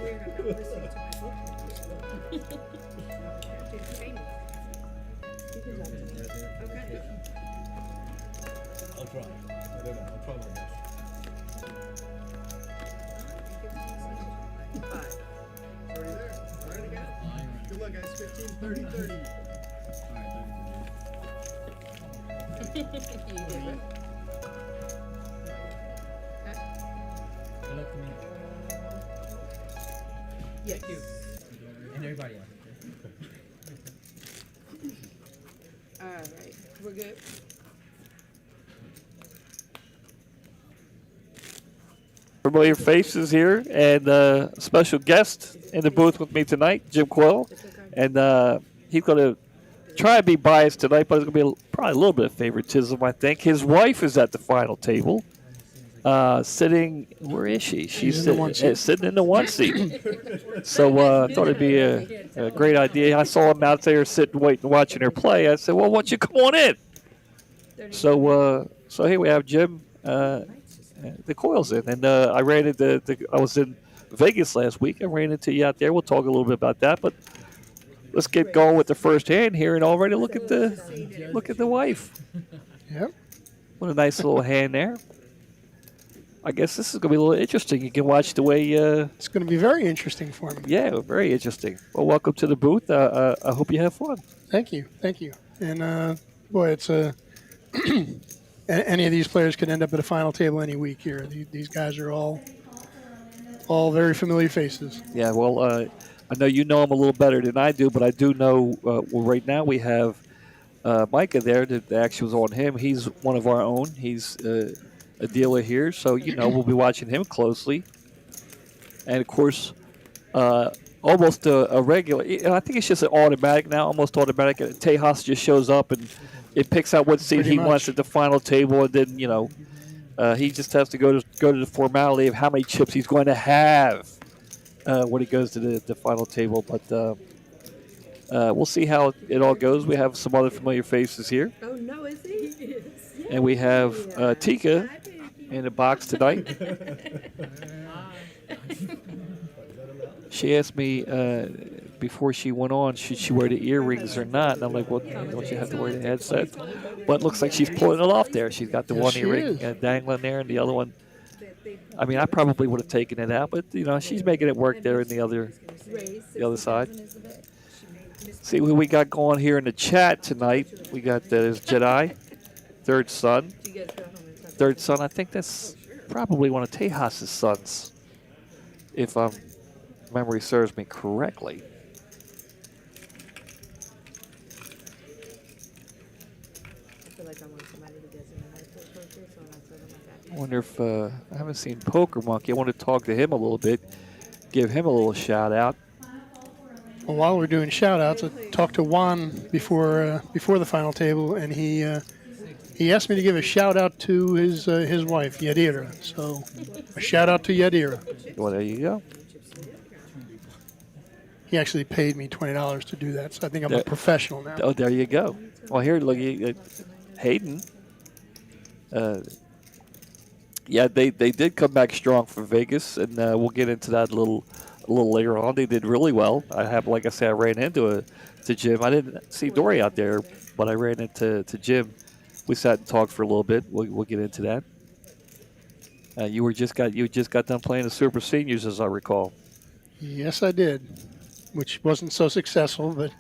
weird. I'm not listening to my book. You can talk to me. Okay. I'll try. I don't know. I'll try my best. 5. Already there. Ready to go? Good luck, guys. 15, 30, 30. You did it. Good luck to me. Yes. Thank you. And everybody else. All right. We're good. Familiar faces here, and special guest in the booth with me tonight, Jim Quill. And he's going to try to be biased tonight, but it's going to be probably a little bit of favoritism, I think. His wife is at the final table, sitting. Where is she? She's sitting in the one seat. So I thought it'd be a great idea. I saw him out there sitting, waiting, watching her play. I said, "Well, why don't you come on in?" So here we have Jim. The coils in, and I ran into. I was in Vegas last week. I ran into you out there. We'll talk a little bit about that, but let's get going with the first hand here, and already look at the wife. Yep. What a nice little hand there. I guess this is going to be a little interesting. You can watch the way. It's going to be very interesting for me. Yeah, very interesting. Well, welcome to the booth. I hope you have fun. Thank you. And boy, it's a. Any of these players could end up at a final table any week here. These guys are all very familiar faces. Yeah, well, I know you know him a little better than I do, but I do know. Well, right now we have Micah there. The action was on him. He's one of our own. He's a dealer here, so we'll be watching him closely. And of course, almost a regular. I think it's just an automatic now, almost automatic. Tejas just shows up and it picks out what seat he wants at the final table, and then he just has to go to the formality of how many chips he's going to have when he goes to the final table. But we'll see how it all goes. We have some other familiar faces here. Oh, no, is he? And we have Tika in the box tonight. She asked me before she went on, should she wear the earrings or not? And I'm like, well, don't you have to wear the headset? But it looks like she's pulling it off there. She's got the one earring dangling there, and the other one. I mean, I probably would have taken it out, but she's making it work there in the other side. See who we got going here in the chat tonight. We got this Jedi, third son. Third son. I think that's probably one of Tejas' sons, if memory serves me correctly. I wonder if I haven't seen Poker Monkey. I want to talk to him a little bit, give him a little shout out. Well, while we're doing shout outs, I talked to Juan before the final table, and he asked me to give a shout out to his wife, Yadira. So a shout out to Yadira. Well, there you go. He actually paid me $20 to do that, so I think I'm a professional now. Oh, there you go. Well, here, look, Hayden. Yeah, they did come back strong for Vegas, and we'll get into that a little later on. They did really well. Like I said, I ran into Jim. I didn't see Dory out there, but I ran into Jim. We sat and talked for a little bit. We'll get into that. You just got done playing the Super Seniors, as I recall. Yes, I did, which wasn't so successful, but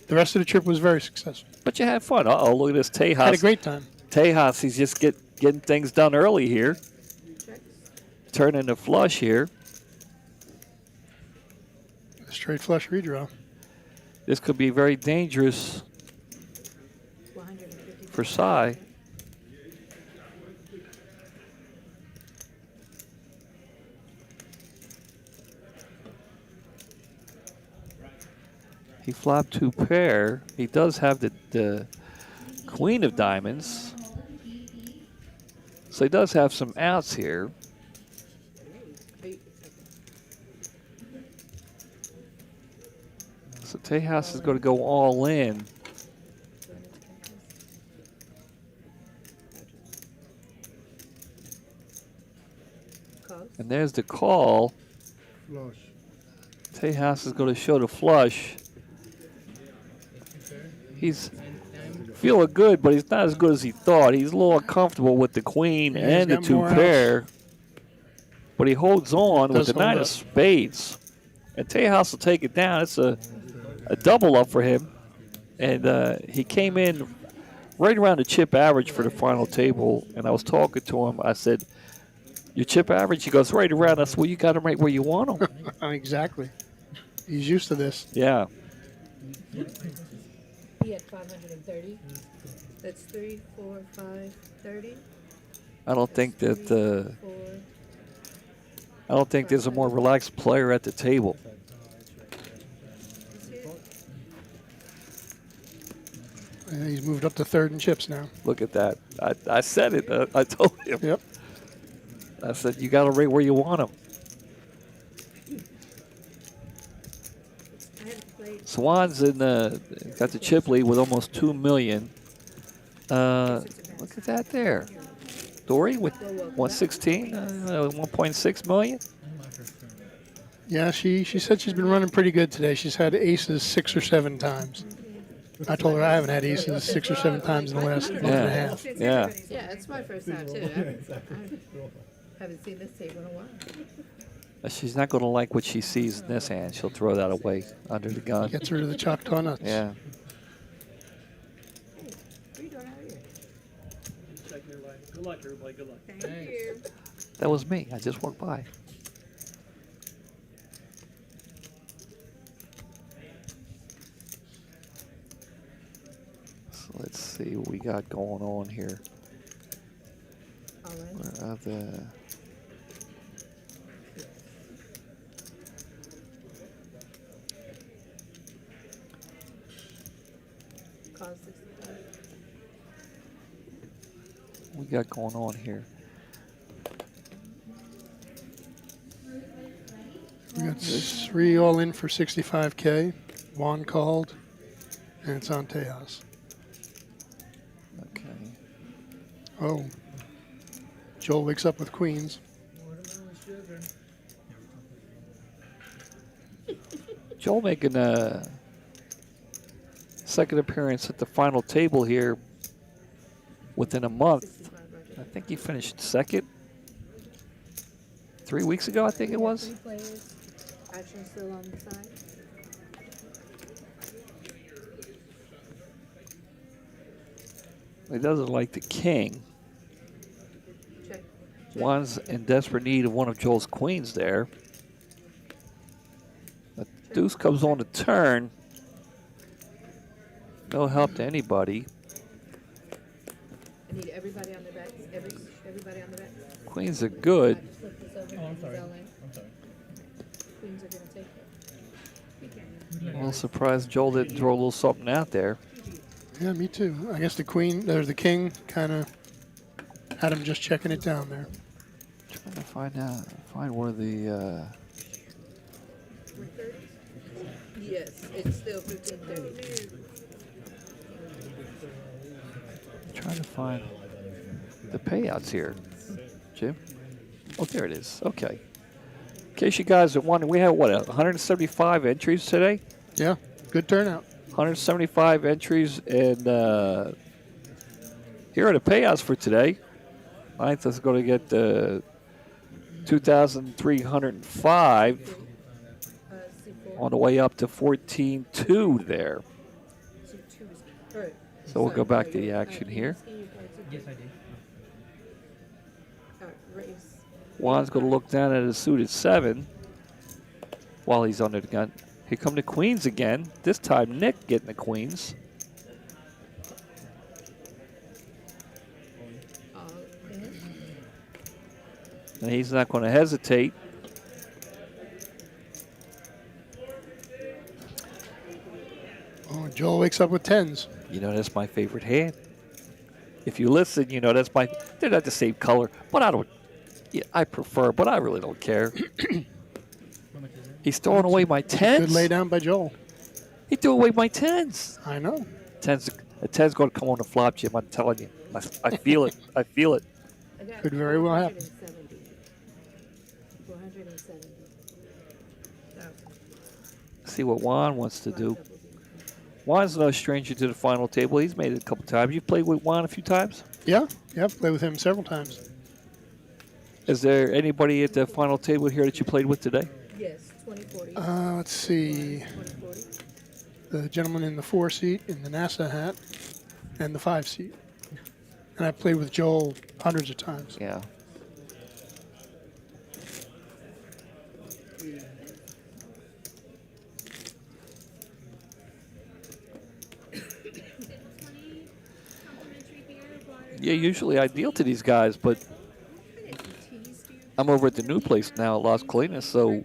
the rest of the trip was very successful. But you had fun. Uh-oh, look at this Tejas. Had a great time. Tejas, he's just getting things done early here. Turning the flush here. A straight flush redraw. This could be very dangerous for Cy. He flopped 2 pair. He does have the Queen of Diamonds. So he does have some outs here. So Tejas is going to go all in. Call. Close. And there's the call. Flush. Tejas is going to show the flush. He's feeling good, but he's not as good as he thought. He's a little uncomfortable with the queen Yeah, and he's the got two more pair. But he holds on with Does the hold nine up. of spades. And Tejas will take it down. It's a double up for him. And he came in right around the chip average for the final table. And I was talking to him. I said, your chip average? He goes, right around. I said, well, you got him right where you want him. Exactly. He's used to this. Yeah. He had 530. That's 3, 4, 5, 30. I don't think that. 4. I don't think there's a more relaxed player at the table. He's moved up to third in chips now. Look at that. I said it. I told him. Yep. I said, you got to rate where you want him. I haven't played. Swan's in got the chip lead with almost $2 million. Look at that there. Dory with 116, 1.6 million. Yeah, she said she's been running pretty good today. She's had aces 6 or 7 times. I told her I haven't had aces 6 or 7 times in the last month and a half. Yeah. Yeah, it's my first time too. I haven't seen this table in a while. She's not going to like what she sees in this hand. She'll throw that away under the gun. Gets rid of the Choctaw nuts. Yeah. What are you doing out here? Good luck, everybody. Good luck. Thank you. That was me. I just walked by. So let's see what we got going on here. All right. Where are the... Call 65. we got going on here? We got 3 all in for 65K. Juan called, and it's on Tejas. Okay. Oh. Joel wakes up with queens. Joel making a second appearance at the final table here within a month. 65 budget. I think he finished second 3 weeks ago, I think it was. 3 players. Action still on the side. He doesn't like the king. Check. Juan's in desperate need of one of Joel's queens there. The deuce comes on the turn. No help to anybody. I need everybody on the backs. Everybody on the backs. Queens are good. I just flipped this over. Oh, I'm He's sorry. all in. I'm sorry. Queens are gonna take it. A little surprised Joel didn't throw a little something out there. Yeah, me too. I guess the queen, there's the king, kind of had him just checking it down there. Trying to find where the Yes, it's still 15:30. trying to find the payouts here, Jim. Oh, there it is. Okay. In case you guys are wondering, we have what, 175 entries today? Yeah, good turnout. 175 entries, and here are the payouts for today. Ninth is going to get 2,305 C4. on the way up to 14.2 there. C2 is hurt. So we'll go back to the action here. Yes, I did. Raise. Juan's going to look down at his suited 7 while he's under the gun. Here come the queens again. This time Nick getting the queens. And he's not going to hesitate. Oh, Joel wakes up with 10s. You know, that's my favorite hand. If you listen, you know, that's my, they're not the same color, but I don't, yeah, I prefer, but I really don't care. How much is it? He's throwing away my Good 10s. lay down by Joel. He threw away my 10s. I know. 10's, a 10's going to come on the flop, Jim. I'm telling you. I feel it. I feel it. I got Could very well happen. 170. 470. See what Juan wants to do. Juan's no stranger to the final table. He's made it a couple times. You've played with Juan a few times? Yeah, I've played with him several times. Is there anybody at the final table here that you played with today? Yes, 2040. Let's see. 2040. The gentleman in the 4 seat in the NASA hat and the 5 seat. And I played with Joel hundreds of times. Yeah. Yeah, usually I deal to these guys, but I'm over at the new place now at Las Colinas, so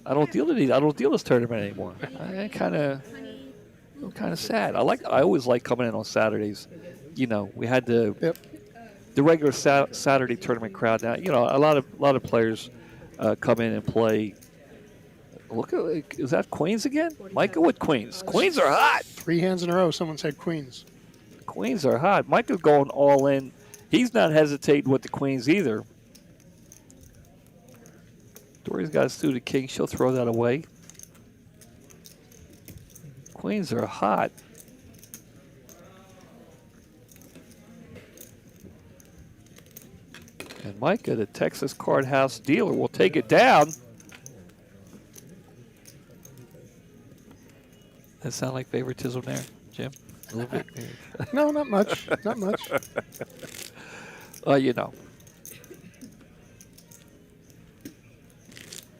I don't deal to these. I don't deal this tournament anymore. I'm kind of sad. I always like coming in on Saturdays. You know, we had the regular Saturday tournament crowd now. You know, a lot of players come in and play. Look at, is that Queens again? Micah with Queens. Queens are hot. 3 hands in a row, someone said Queens. Queens are hot. Micah's going all in. He's not hesitating with the Queens either. Dory's got a suited king. She'll throw that away. Queens are hot. And Micah, the Texas Card House dealer, will take it down. That sound like favoritism there, Jim? A little bit. No, not much. Not much. You know.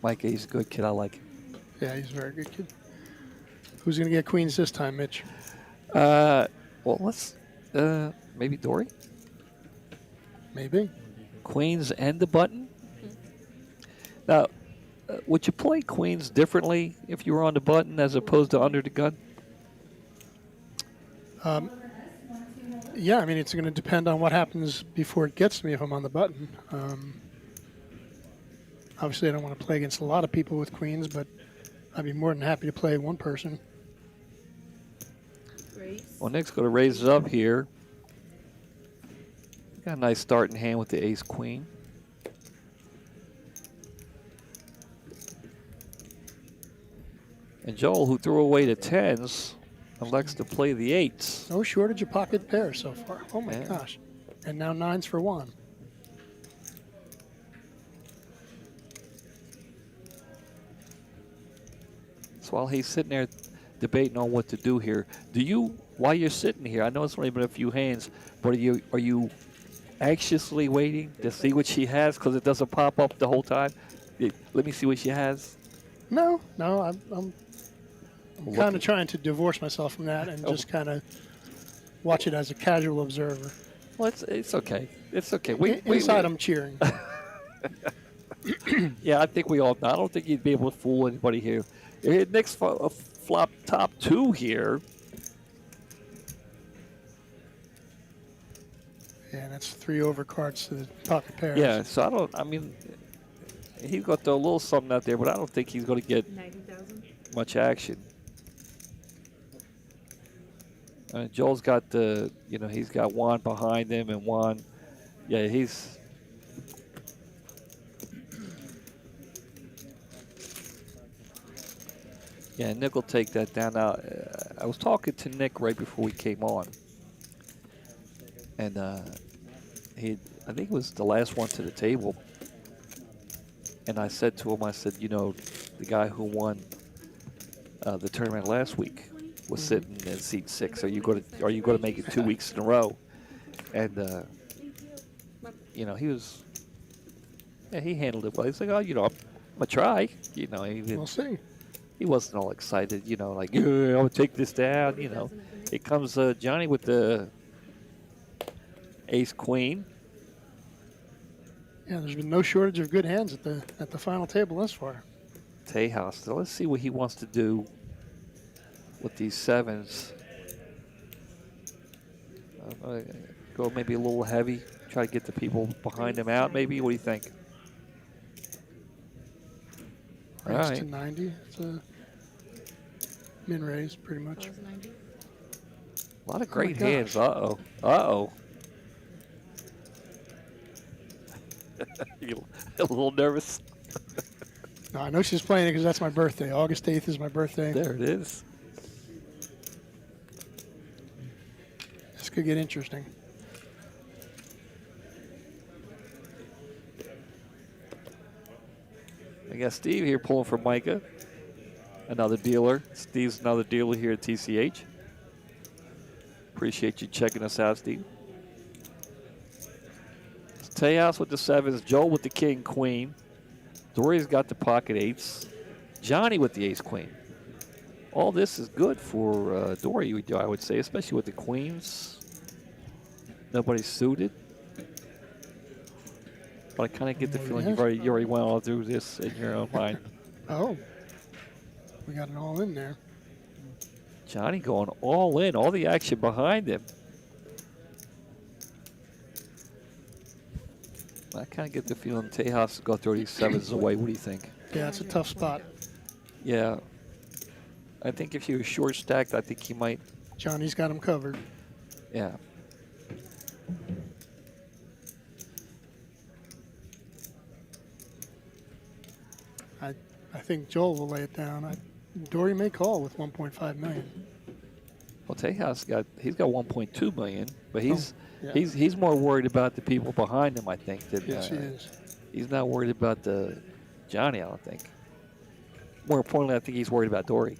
Micah, he's a good kid. I like him. Yeah, he's a very good kid. Who's going to get Queens this time, Mitch? Well, let's maybe Dory. Maybe. Queens and the button. Now, would you play Queens differently if you were on the button as opposed to under the gun? Yeah, I mean, it's going to depend on what happens before it gets to me if I'm on the button. Obviously, I don't want to play against a lot of people with Queens, but I'd be more than happy to play one person. Well, Nick's going to raise it up here. Got a nice starting hand with the ace queen. And Joel, who threw away the tens, elects to play the eights. No shortage of pocket pairs so far. Oh my Yeah. gosh. And now 9s for 1. So while he's sitting there debating on what to do here, do you, while you're sitting here, I know it's only been a few hands, but are you anxiously waiting to see what she has because it doesn't pop up the whole time? Let me see what she has. No, I'm Look kind of at- trying to divorce myself from that and just kind of watch it as a casual observer. Well, it's okay. It's okay. Inside, I'm cheering. Yeah, I think we all know. I don't think you'd be able to fool anybody here. Nick's flop top 2 here. Yeah, that's 3 overcards to the pocket pairs. Yeah, so I mean, he's got to throw a little something out there, but I don't think he's going to get 90,000. much action. Joel's got he's got Juan behind him, and Juan, yeah, he's. Yeah, Nick will take that down. Now, I was talking to Nick right before we came on, and I think it was the last one to the table, and I said to him, the guy who won the tournament last week was sitting in seat 6. Are you going to make it 2 weeks in a row? And he was, he handled it well. He's like, I'm gonna try. We'll see. He wasn't all excited, like, yeah, I'm going to take this down, Here comes Johnny with the ace-queen. Yeah, there's been no shortage of good hands at the final table thus far. Tejas. So let's see what he wants to do with these 7s. Go maybe a little heavy. Try to get the people behind him out, maybe. What do you think? All Raise right. to 90. It's a min raise, pretty much. Calls 90. A lot of my great gosh. hands. Uh-oh. Uh-oh. You a little nervous? No, I know she's playing it because that's my birthday. August 8th is my birthday. There it is. This could get interesting. I got Steve here pulling for Micah. Another dealer. Steve's another dealer here at TCH. Appreciate you checking us out, Steve. It's Tejas with the sevens, Joel with the king, queen. Dory's got the pocket eights. Johnny with the ace, queen. All this is good for Dory, I would say, especially with the queens. Nobody's suited. But I kind of get the feeling you already went all through this in your own mind. Oh, we got it all in there. Johnny going all in, all the action behind him. I kind of get the feeling Tejas will go throw these sevens away. What do you think? Yeah, it's a tough spot. Yeah. I think if he was short stacked, I think he might. Johnny's got him covered. Yeah. I think Joel will lay it down. Dory may call with 1.5 million. Well, Tejas he's got 1.2 million, but Yeah. he's more worried about the people behind him, I think. Than, Yes, he is. He's not worried about the Johnny, I don't think. More importantly, I think he's worried about Dory.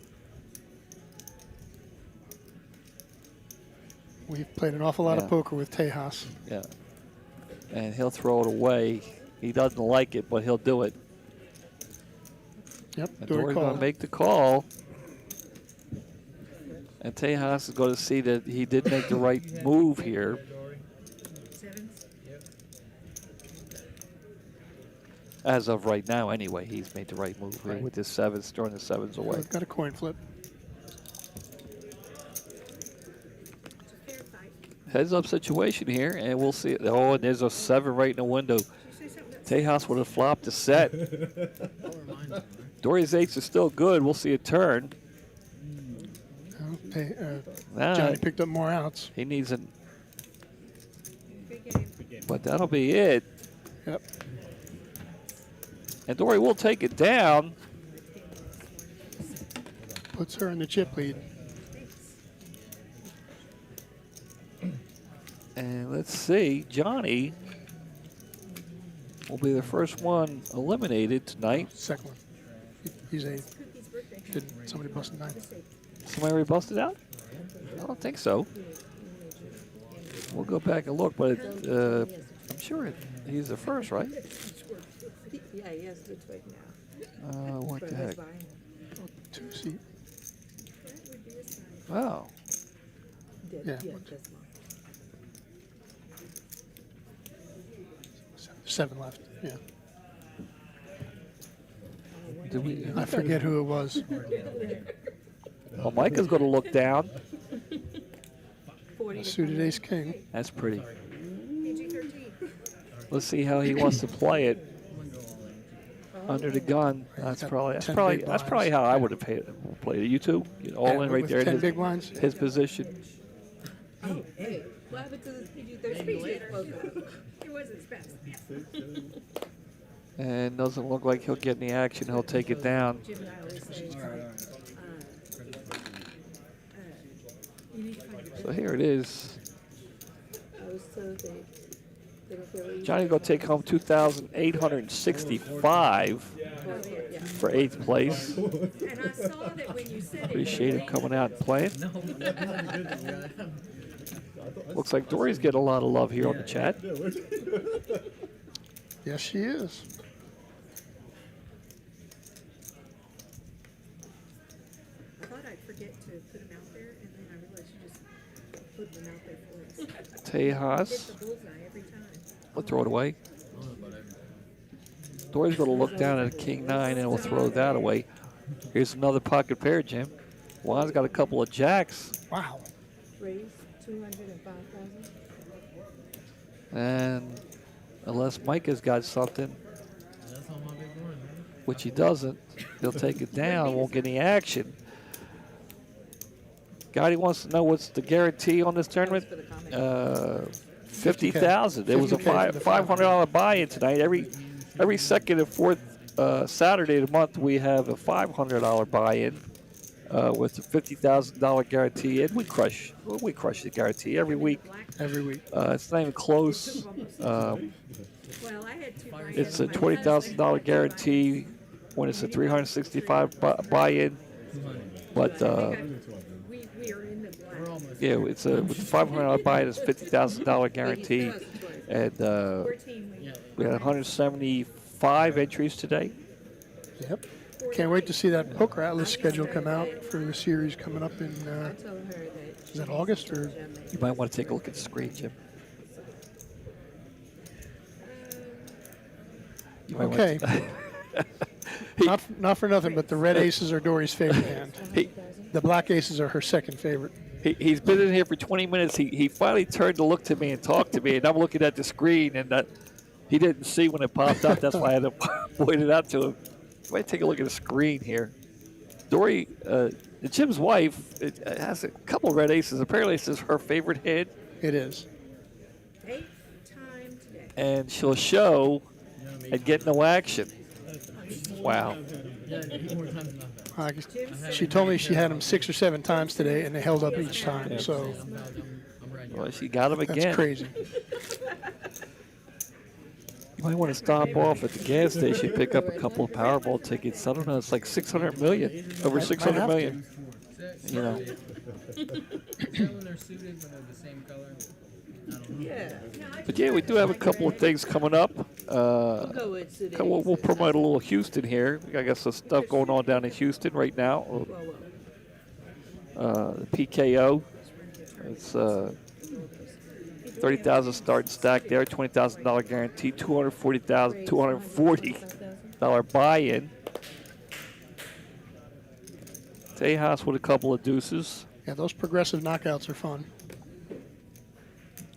We've played an awful lot Yeah. of poker with Tejas. Yeah. And he'll throw it away. He doesn't like it, but he'll do it. Yep, And Dory Dory's going to called. make the call. And Tejas is going to see that he did make the right move here. Sevens? As of right now, anyway, he's made the right move here with his sevens, throwing the sevens away. We've got a coin flip. Heads up situation here, and we'll see. Oh, and there's a seven right in the window. Tejas would have flopped a set. Dory's eights are still good. We'll see a turn. Johnny picked up more outs. He needs an. But that'll be it. Yep. And Dory will take it down. Puts her in the chip lead. And let's see, Johnny will be the first one eliminated tonight. Second one. He's eighth. Did somebody bust a nine? Somebody already busted out? I don't think so. We'll go back and look, but I'm sure he's the first, right? Yeah, he has good right now. What the heck? Two seat. Wow. Yeah. Seven left. Yeah. Did we? I forget who it was. Well, Micah's going to look down. Suited ace king. That's pretty. Let's see how he wants to play it. Under the gun. That's probably how I would have played it. You two, get all in right with there. 10 big blinds. His position. Oh, hey, what happened to the PG-13 poker? It wasn't fast. And doesn't look like he'll get any action. He'll take it down. Jim and I always say, you need to find your So here it is. I was told they don't feel easy. Johnny going to take home 2,865 for 8th place. And I saw that when you said it. Appreciate him coming out and playing. Looks like Dory's getting a lot of love here on the chat. Yes, she is. I thought I'd forget to put him out there, and then I realized you just put him out there for us. Tejas. Hit the bullseye every time. We'll throw it away. Dory's going to look down at a king 9 and we'll throw that away. Here's another pocket pair, Jim. Juan's got a couple of jacks. Wow. Raise 205,000. And unless Micah's got something, which he doesn't, he'll take it down, won't get any action. Gotti wants to know what's the guarantee on this tournament. 50,000. There was a $50K for the final. $500 buy-in tonight. Every second and fourth Saturday of the month, we have a $500 buy-in with a $50,000 guarantee, and we crush the guarantee every week. Every week. It's not even close. Well, I had two buy-ins. It's a My $20,000 husband had two guarantee when it's a 365 buy-in. But we are in the black. yeah, it's with the $500 buy-in, it's $50,000 guarantee, and 14 weeks. we had 175 entries today. Yep. Can't wait to see that Poker Atlas schedule come out for the series coming up in, I told her that. is that August or? You might want to take a look at the screen, Jim. You might want Okay. to- Not for nothing, but the red aces are Dory's favorite hand. he, The black aces are her second favorite. he's been in here for 20 minutes. He finally turned to look to me and talk to me, and I'm looking at the screen, and he didn't see when it popped up. That's why I had to point it out to him. You might take a look at the screen here. Dory, Jim's wife, has a couple red aces. Apparently, this is her favorite hand, It is. 8th time today. and she'll show and get no action. Wow. Yeah, 8 more times than that. She told me she had them 6 or 7 times today, and they held up each time. So I'm right here. Well, she got him again. that's crazy. You might want to stop off at the gas station, pick up a couple of Powerball tickets. I don't know, it's like 600 million, over Might 600 have million. You know, Is that when they're suited, when they're the same color? I don't know. Yeah. but yeah, we do have a couple of things coming up. Go with today. We'll promote a little Houston here. We got some stuff going on down in Houston right now. The PKO, it's 30,000 start stack there, $20,000 guarantee, $240 buy-in. Tejas with a couple of deuces. Yeah, those progressive knockouts are fun.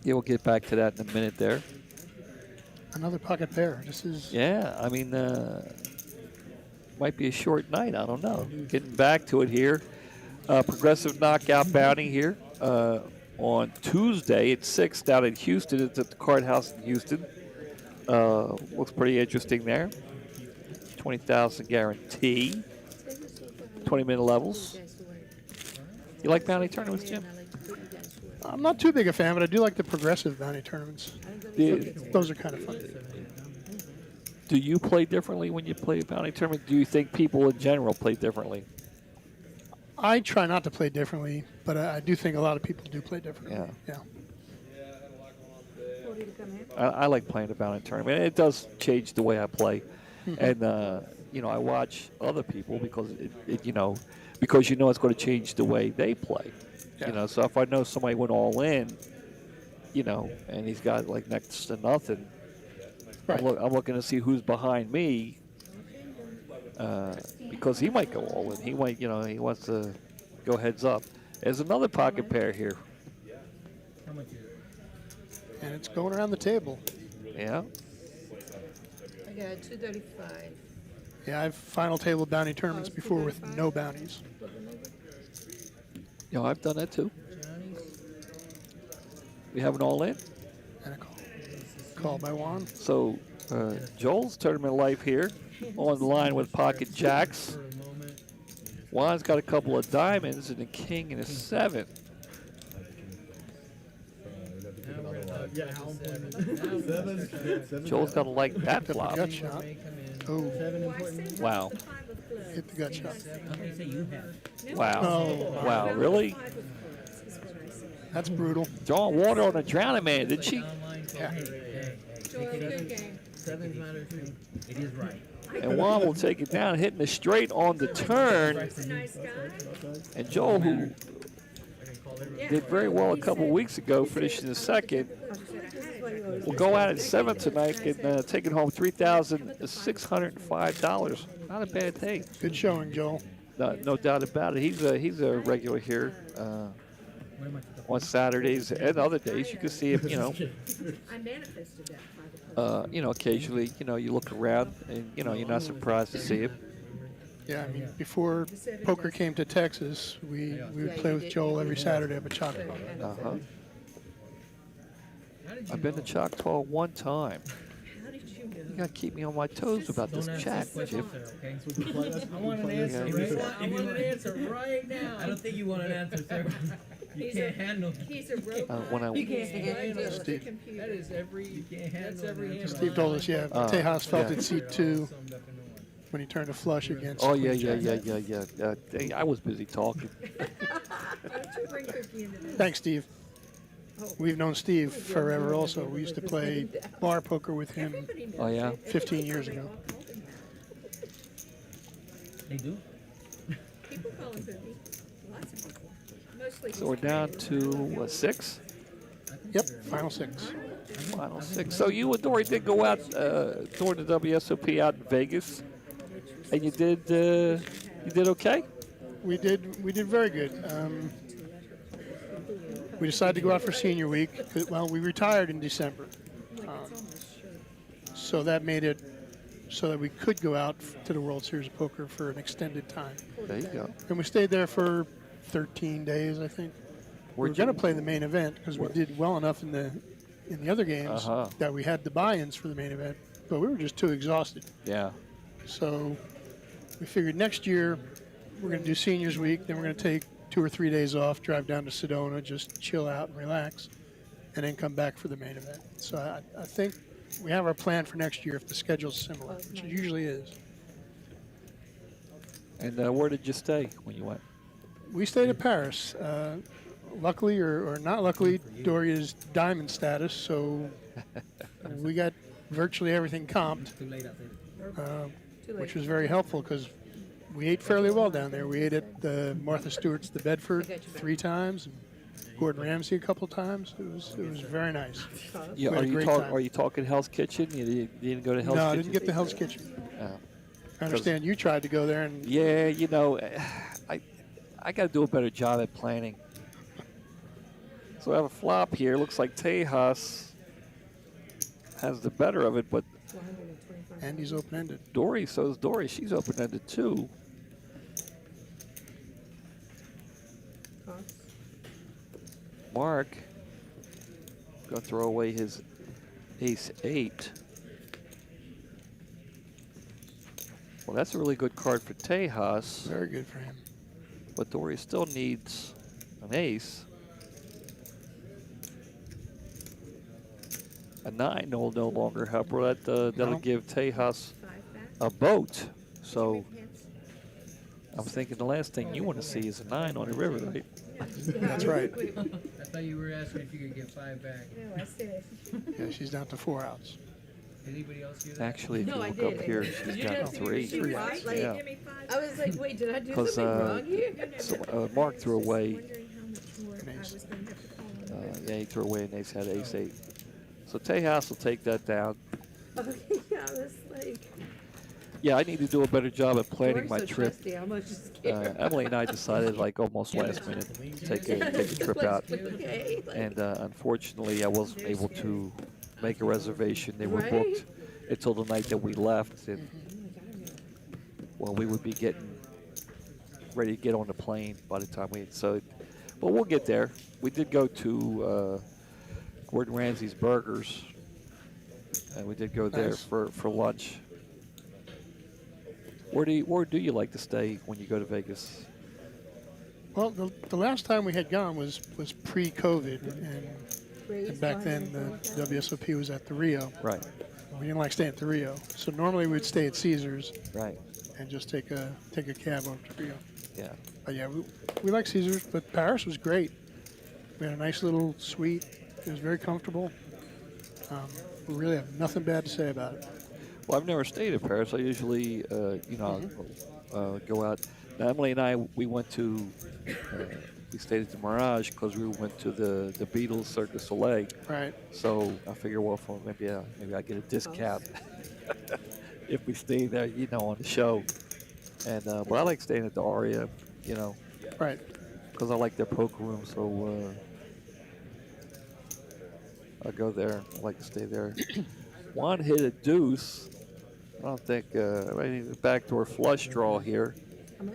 Yeah, we'll get back to that in a minute there. Another pocket pair. This is Yeah, I mean, might be a short night. I don't know. Getting back to it here. Progressive knockout bounty here on Tuesday at 6 down in Houston. It's at the Card House in Houston. Looks pretty interesting there. 20,000 guarantee. 20-minute levels. You like bounty tournaments, Jim? I'm not too big a fan, but I do like the progressive bounty tournaments. Those are kind of fun. Do you play differently when you play a bounty tournament? Do you think people in general play differently? I try not to play differently, but I do think a lot of people do play differently. Yeah. Yeah. I like playing the bounty tournament. It does change the way I play, and you know, I watch other people because because it's going to change the way they play. Yeah. You know, so if I know somebody went all in, and he's got like next to nothing, Right. I'm looking to see who's behind me, because he might go all in. He might, he wants to go heads up. There's another pocket pair here. How much is it? And it's going around the table. Yeah. I got 235. Yeah, I've final table bounty tournaments before with no bounties. I've done that too. We have an all in. And a call. Call by Juan. So Joel's tournament life here on the line with pocket jacks. For a moment. Juan's got a couple of diamonds and a king and a 7. Now we're at Yeah, how Seven. Joel's got to like that The flop. gut shot. Oh, 7 important. Wow. hit the gut shot. How many say you have? Wow. Oh, Wow, really? that's brutal. Throwing water on a drowning man, didn't she? Online. Yeah. Hey, Good game. 7's matter too. It is right. And Juan will take it down, hitting the straight on the turn. Nice guy. And Joel, who I can call everyone. did very well a couple weeks ago, finishing the second, will go out at 7th tonight and taking home $3,605. Not a bad thing. Good showing, Joel. No doubt about it. He's a regular here What am I supposed on Saturdays and other days. You can see him, I manifested that 5 o'clock. occasionally, you look around and, you're not surprised to see him. Yeah, I mean, before poker came to Texas, we would play with Joel every Saturday up at Chocolate. Uh-huh. How did you I've been to know? Choctaw one time. How did you know? You gotta keep me on my toes about this Don't ask chat, that question, Jim. sir, okay? That's what the play- that's I what want the an play- answer Yeah, right if you now. I want an answer right now. I don't think you want an answer, sir. You He's can't a- handle. He's a robot. when I- You can't He's handle a Steve. computer. That is every. You can't That's handle every an hand. answer. Steve told us, yeah, Tejas felt yeah. at seat 2 when he turned a flush against. Oh yeah, Queen yeah, Jack. yeah. Hey, I was busy talking. Don't you bring Cookie into this. Thanks, Steve. Oh. We've known Steve forever also. We used to play bar poker with him. Everybody knows Oh, yeah? it. 15 years They ago. all called him that. They do? People call him Cookie. Lots of people. Mostly. So we're down to what, 6? Yep, final 6. Final 6. So you and Dory did go out during the WSOP out in Vegas, and you did okay. We did very good. We decided to go out for senior week. Well, we retired in December, so that made it so that we could go out to the World Series of Poker for an extended time. There you go. And we stayed there for 13 days, I think. We were Where'd going to you- play the main event because we did well enough in the other games Uh-huh. that we had the buy-ins for the main event, but we were just too exhausted. Yeah. So we figured next year we're going to do seniors week, then we're going to take 2 or 3 days off, drive down to Sedona, just chill out and relax, and then come back for the main event. So I think we have our plan for next year if the schedule's similar, which it usually is. And where did you stay when you went? We stayed at Paris. Luckily or not luckily, Dory is diamond status, so we got virtually everything comped, Too late out there. which was very helpful because we ate fairly well down there. We ate at Martha Stewart's, the Bedford, 3 times, and Gordon Ramsay a couple times. It was very nice. Yeah, We had a great time. are you talking Hell's Kitchen? You didn't go to Hell's No, I Kitchen? didn't get the Hell's Kitchen. Oh. I understand you tried to go there, and Yeah, you know, I got to do a better job at planning. So I have a flop here. Looks like Tejas has the better of it, but Andy's open-ended. Dory, so is Dory. She's open-ended too. Mark gonna throw away his ace-8. Well, that's a really good card for Tejas, Very good for him. but Dory still needs an ace. A 9 will no longer help her. That'll No. give Tejas 5 back. a boat. So Hands. I'm thinking the last thing you want to see is a 9 on the river, right? That's right. I thought you were asking if you could get 5 back. No, I said. Yeah, she's down to 4 outs. Did anybody else do that? Actually, if No, you I look did. up here, Did she's you got notice you 3. did three outs? Like, Yeah. Give me 5. I was like, wait, did I do 'Cause, something wrong here? So Mark threw away. Wondering how much more I Nice. was going to have to call on. Yeah, he threw away an ace, had ace-8. So Tejas will take that down. Okay, yeah, I was like, Yeah, I need to do a better job at planning Dory's my so trip. trusty, I'm just scared. Emily and I decided, like almost last minute, to take a trip out. Okay, like, And unfortunately, I wasn't able to make a reservation. They were Right? booked until the night that we left. And, well, we would be getting ready to get on the plane by the time we. So, but we'll get there. We did go to Gordon Ramsay's Burgers, and we did go there Nice. for lunch. Where do you like to stay when you go to Vegas? Well, the last time we had gone was pre-COVID, and back then the WSOP was at the Rio. Right, We didn't like staying at the Rio, so normally we'd stay at Caesars right, and just take a cab over to Rio. yeah. But yeah, we like Caesars, but Paris was great. We had a nice little suite. It was very comfortable. We really have nothing bad to say about it. Well, I've never stayed in Paris. I usually, go out. Now, Emily and I, we went to, we stayed at the Mirage because we went to the Beatles Cirque du Soleil. Right. So I figure, well, maybe I get a discount if we stay there, on the show. And but I like staying at the Aria, Right. because I like their poker room. So I go there. I like to stay there. Juan hit a deuce. I don't think any backdoor flush draw here. How much?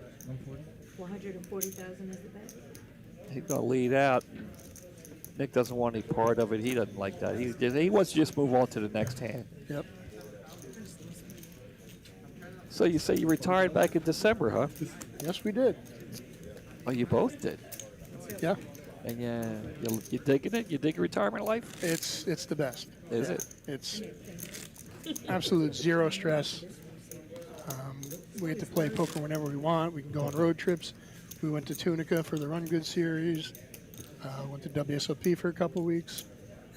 140? 140,000 is the bet. He's gonna lead out. Nick doesn't want any part of it. He doesn't like that. He wants to just move on to the next hand. Yep. So you say you retired back in December, huh? Yes, we did. Oh, you both did. Yeah. And you digging it? You dig retirement life? It's the best. Is it? It's absolute zero stress. We get to play poker whenever we want. We can go on road trips. We went to Tunica for the Run Good series. Went to WSOP for a couple of weeks,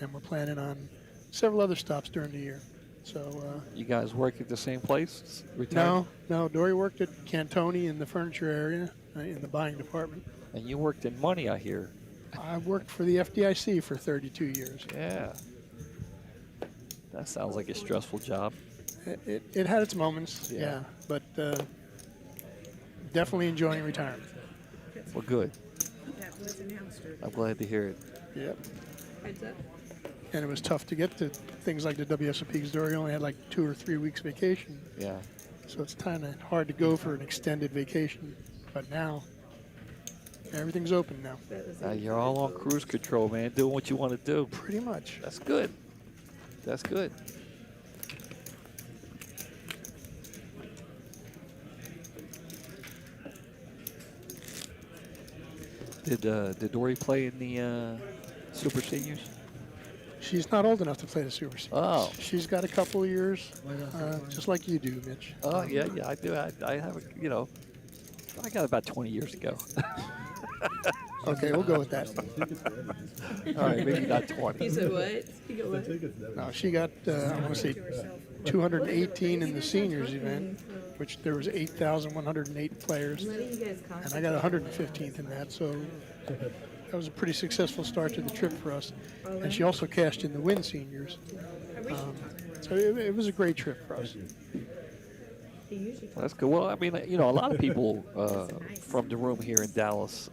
and we're planning on several other stops during the year. So You guys work at the same place? Retired? no. Dory worked at Cantoni in the furniture area, in the buying department. And you worked in money, I hear. I worked for the FDIC for 32 years. Yeah. That sounds like a stressful job. It had its moments, Yeah. but definitely enjoying retirement. Well, good. That was announced. I'm glad to hear it. Yep. Heads up. And it was tough to get to things like the WSOP because Dory only had like 2 or 3 weeks vacation. Yeah. So it's kind of hard to go for an extended vacation. But now, everything's open now. That was Now it. you're all on cruise control, man. Doing what you want to do. Pretty much. That's good. That's good. Did Dory play in the Super Seniors? She's not old enough to play the Super Seniors. Oh. She's got a couple of years, just like you do, Mitch. Oh yeah, I do. I have I got about 20 years ago. Okay, we'll go with that. All right, maybe not 20. You said what? You got what? No, she got, I want to say, 218 in the seniors event, which there was 8,108 players. I'm letting you guys And I got 115th in that, so that was a pretty successful start to the trip for us. And she also cashed in the Win Seniors. So it was a great trip for us. That's good. Well, I mean, a lot of people from the room here in Dallas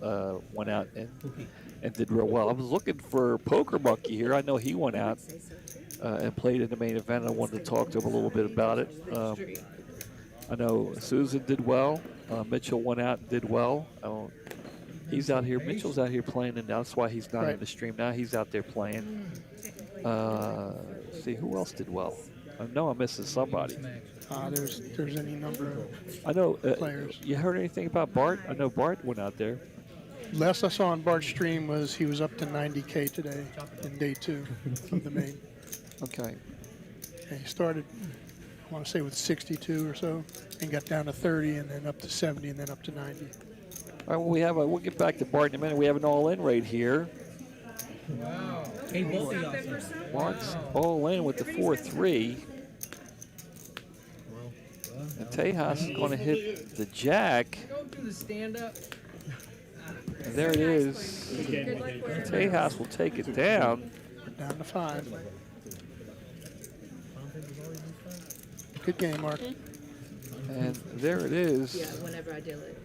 went out and did real well. I was looking for Poker Monkey here. I know he went out and played in the main event. I wanted to talk to him a little bit about it. I know Susan did well. Mitchell went out and did well. He's out here. Mitchell's out here playing, and that's why he's not in the stream now. He's out there playing. See, who else did well? I know I'm missing somebody. There's any number of I know. players. You heard anything about Bart? I know Bart went out there. Last I saw on Bart's stream was he was up to 90K today in day 2 of the main. Okay. And he started, I want to say, with 62 or so, and got down to 30, and then up to 70, and then up to 90. All right, well, we'll get back to Bart in a minute. We have an all-in right here. Wow. Hey, both of y'all. Bart's all-in with the 4-3. And Tejas is going to hit the jack. Go through the stand-up. And there it is. Good luck wherever. Tejas will take it down. We're down to 5. Good game, Mark. And there it is. Yeah, whenever I deal it.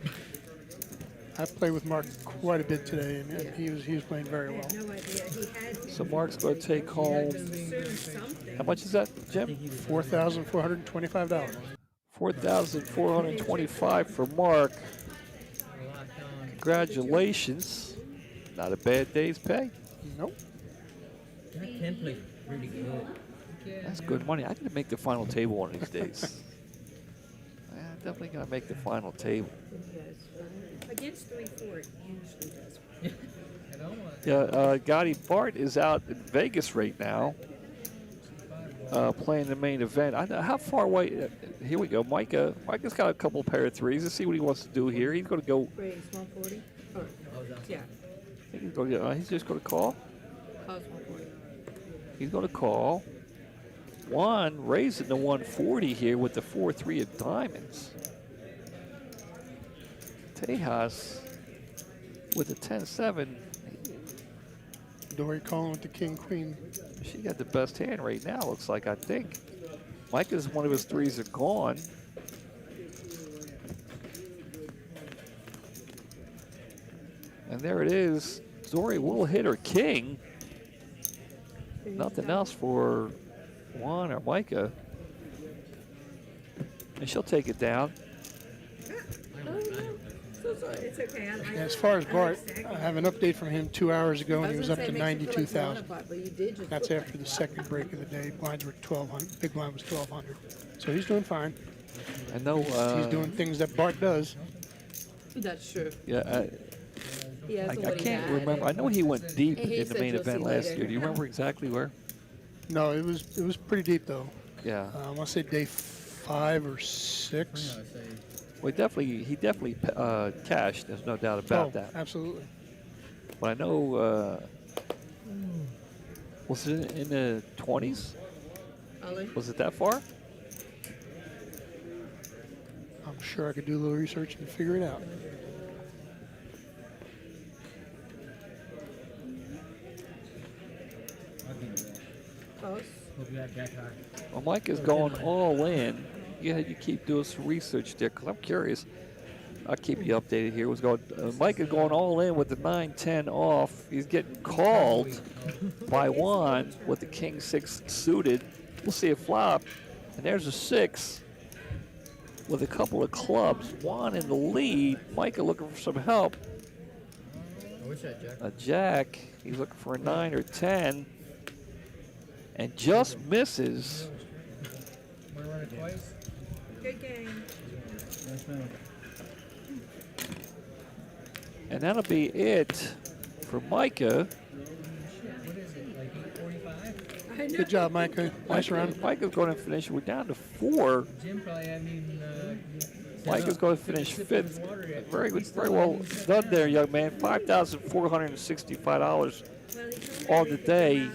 I've played with Mark quite a bit today, and he was playing very well. No idea. He had So Mark's going to take home. assumed something. How much is that, Jim? $4,425. $4,425 for Mark. Locked on. Congratulations. Not a bad day's pay. Nope. That template really good. That's good money. I got to make the final table one of these days. I'm definitely going to make the final table. Against 3-4, it usually does. And I want Yeah, Gotti Bart is out in Vegas right now, playing the main event. I know how far away. Here we go, Micah. Micah's got a couple pair of threes. Let's see what he wants to do here. He's going to go. Raise 140. Oh, yeah. He's just going to call. Cause 140. He's going to call. One raising the 140 here with the 4-3 of diamonds. Tejas with the 10-7. Dory calling with the king queen. She got the best hand right now, looks like, I think. Micah's one of his threes are gone. And there it is. Dory will hit her king. Nothing else for Juan or Micah. And she'll take it down. So It's okay. I like As far as I Bart, like I have an update from him 2 hours ago, and he was up gonna to say, it makes you feel like you won a 92,000. pot, but you did just That's put after the second break of the day. Blinds were 1,200. Big blind was 1,200. So he's doing fine. I know. He's doing things that Bart does. That's true. Yeah, He has I what he can't had. remember. I know he went deep He in the said main you'll event see last later. year. Do you remember exactly where? No, it was pretty deep though. Yeah. I want to say day 5 or 6. Well, he definitely cashed. There's no doubt about that. Absolutely. But I know. Was it in the 20s? Ollie? Was it that far? I'm sure I could do a little research and figure it out. Close. Well, Mike is going all in. You keep doing some research there, because I'm curious. I'll keep you updated here. Mike is going all in with the 9-10 off. He's getting called by Juan with the King 6 suited. We'll see a flop. And there's a 6 with a couple of clubs. Juan in the lead. Micah looking for some help. I wish that Jack. A jack. He's looking for a 9 or 10. And just misses. Wanna run it twice? good game. And that'll be it for Micah. What is it, like 8:45? I know. Good job, Micah. Nice run. Micah's going to finish. We're down to 4. Jim probably hadn't even. Micah's going to finish Sip of his 5th. water yet. Very good, very well done there, young man. $5,465 on the day.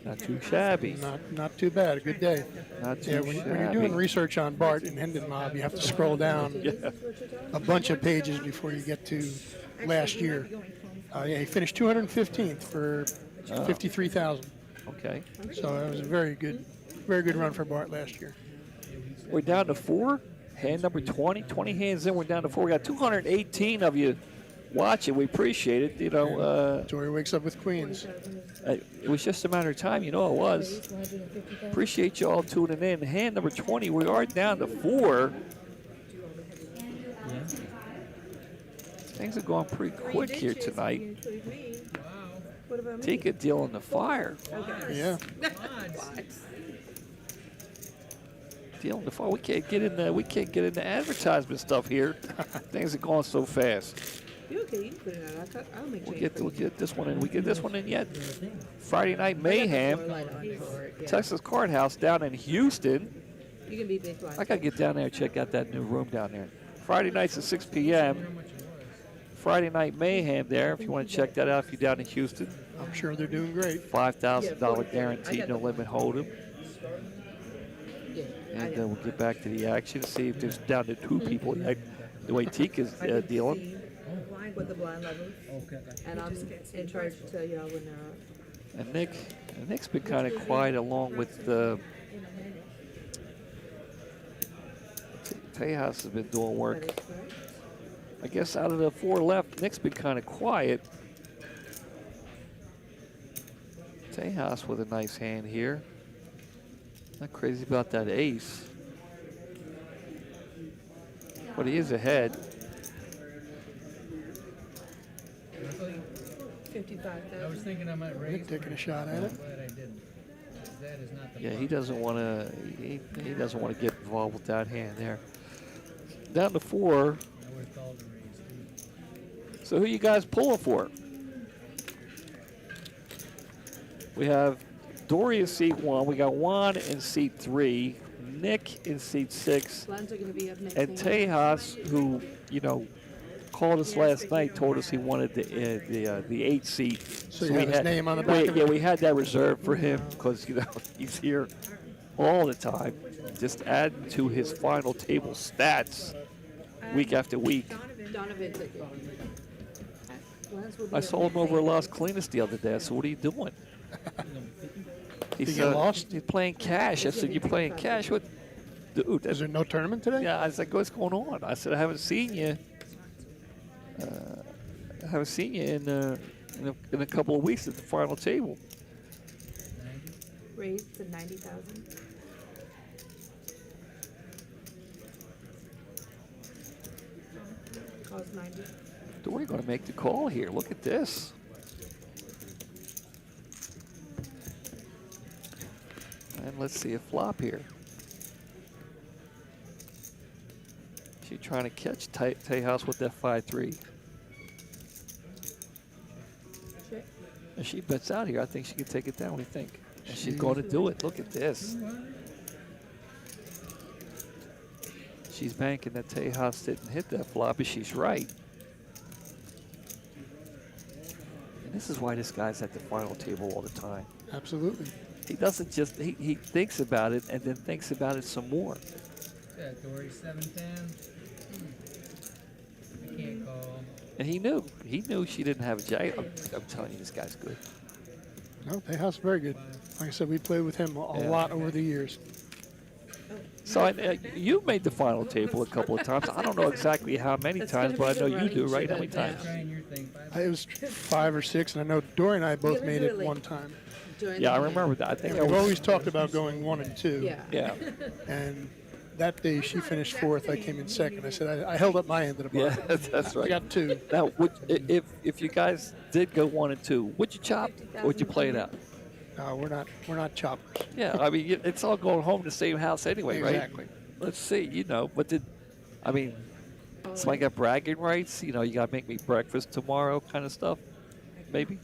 Not too shabby. Not too bad. A good day. Not too Yeah, when you're doing shabby. research on Bart and Hendon Mob, you have to scroll down Yeah. a bunch of pages before you get to last year. Yeah, he finished 215th for 53,000. Okay. So that was a very good run for Bart last year. We're down to 4. Hand number 20. 20 hands in. We're down to 4. We got 218 of you watching. We appreciate it. You know, Dory wakes up with queens. it was just a matter of time. You know it was. Appreciate you all tuning in. Hand number 20. We are down to 4. Things are going pretty quick here tonight. Include me. Wow. What about me? Take a deal in the fire. Okay. Yeah. Odds. Deal in the fire. We can't get into advertisement stuff here. Things are going so fast. You okay? You can put it out. I'll make We'll change. get this one in. We get this one in yet. Friday Night Mayhem. Texas Card House down in Houston. You can be big blind. I gotta get down there and check out that new room down there. Friday nights at 6 p.m. Friday Night Mayhem there. If you want to check that out, if you're down in Houston, I'm sure they're doing great. $5,000 guaranteed, no limit hold'em. Yeah, And we'll get back to the action. See if there's down to 2 people yet. The way Tika's dealing. with the blind levels. And I'm in charge to tell y'all when they're up. And Nick's been kind of quiet along with Tejas has been doing work. That is correct. I guess out of the 4 left, Nick's been kind of quiet. Tejas with a nice hand here. Not crazy about that ace. But he is ahead. Luckily, 55,000. I was thinking I might raise. Nick taking a shot at I'm it. glad I didn't. That is not the Yeah, he problem. doesn't want to. He doesn't want to get involved with that hand there. Down to 4. I would have called the raise too. So who you guys pulling for? We have Dory in seat 1. We got Juan in seat 3. Nick in seat 6. Blinds are going to be up next. And thing. Tejas, who called us last night, told us he wanted the 8 seat. So you have his name on the back of it? Yeah, we had that reserved for him because he's here all the time, just adding to his final table stats week after week. Donovan took it. Blinds will be I up saw him next over at thing. Las Colinas the other day. I said, "What are you doing?" He Did you said, get lost? "He's playing cash." I said, "You playing cash? What, dude?" Is there no tournament today? Yeah, I was like, "What's going on?" I said, "I haven't seen you. I haven't seen you in a couple of weeks at the final table." Raised to 90,000. Cost 90. Dory going to make the call here. Look at this. And let's see a flop here. She trying to catch Tejas with that 5-3. Check. If she bets out here, I think she can take it down. What do you think? And she's going to do it. Look at this. She's banking that Tejas didn't hit that flop, but she's right. And this is why this guy's at the final table all the time. Absolutely. He doesn't just, he thinks about it and then thinks about it some more. Yeah, Dory 7-10. I can't call. And he knew she didn't have a jack. I'm telling you, this guy's good. No, Tejas very good. Like I said, we played with him a lot over the years. So you made the final table a couple of times. I don't know exactly how many times, but I know you do, right? How many times? Trying your thing. It was 5 or 6, and I know Dory and I both made it one time. Yeah, I remember that. I think And I we've was, always talked about going 1 and 2. Yeah. yeah, And that day she finished 4th, I came in 2nd. I said I held up my end of the bar. yeah, that's I right. got 2. Now, if you guys did go 1 and 2, would you chop or would you play it out? No, we're not choppers. Yeah, I mean, it's all going home to the same house anyway, right? Exactly. Let's see, but somebody got bragging rights? You got to make me breakfast tomorrow kind of stuff? Maybe?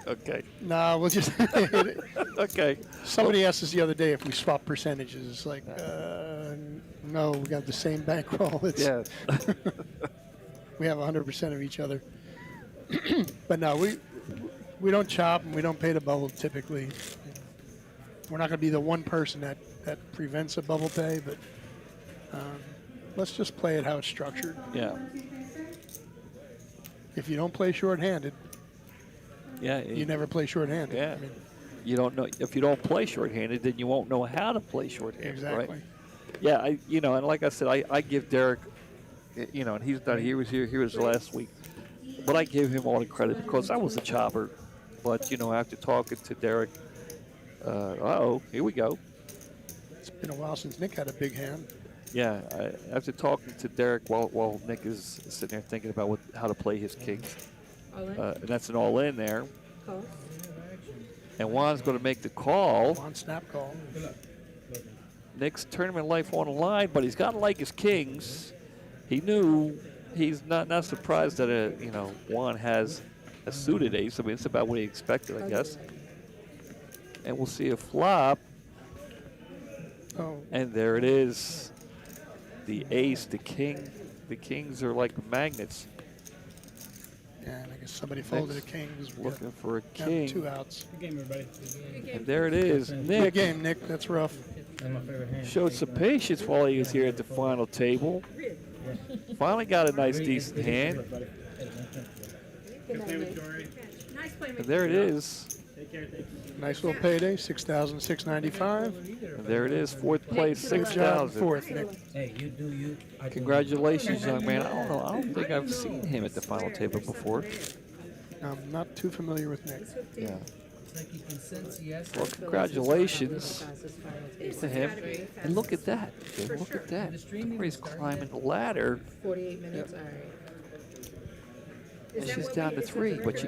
Okay. Nah, we'll just. Okay. Somebody asked us the other day if we swap percentages. It's like, no, we got the same bankroll. It's, Yeah. we have 100% of each other. But no, we don't chop and we don't pay the bubble typically. We're not going to be the one person that prevents a bubble pay, but let's just play it how it's structured. Yeah. If you don't play shorthanded, Yeah. you never play shorthanded. Yeah. I mean, You don't know if you don't play shorthanded, then you won't know how to play shorthanded. exactly. Right? Yeah. And like I said, I give Derek, and he's not. He was here. He was last week, but I give him all the credit because I was a chopper. But after talking to Derek, here we go. It's been a while since Nick had a big hand. Yeah. After talking to Derek while Nick is sitting there thinking about how to play his kings, All in? and that's an all in there. Call. And Juan's going to make the call. On snap call. Nick's tournament life on the line, but he's got to like his kings. He knew he's not surprised that Juan has a suited ace. I mean, it's about what he expected, I guess. And we'll see a flop, Oh, and there it is. The ace, the king. The kings are like magnets. and I guess somebody folded a king. Looking for a Got king. 2 outs. Good game, everybody. And there it is. Good Nick game, Nick. That's rough. That's my favorite hand. showed some patience while he was here at the final table. Finally got a nice, decent hand. Good night, Nick. Nice play, And there it is. Nice little payday, $6,695. And there it is. Fourth place, Good job, 6,000. 4th, Nick. Hey, you do you. I do Congratulations, young man. I don't know. I don't think I've seen him at the final table before. I'm not too familiar with Nick. Yeah. It's like you can sense yes. Well, congratulations to him. And look at that. Okay, look at that. Dory's climbing the ladder. 48 minutes, all right. And she's down to 3. But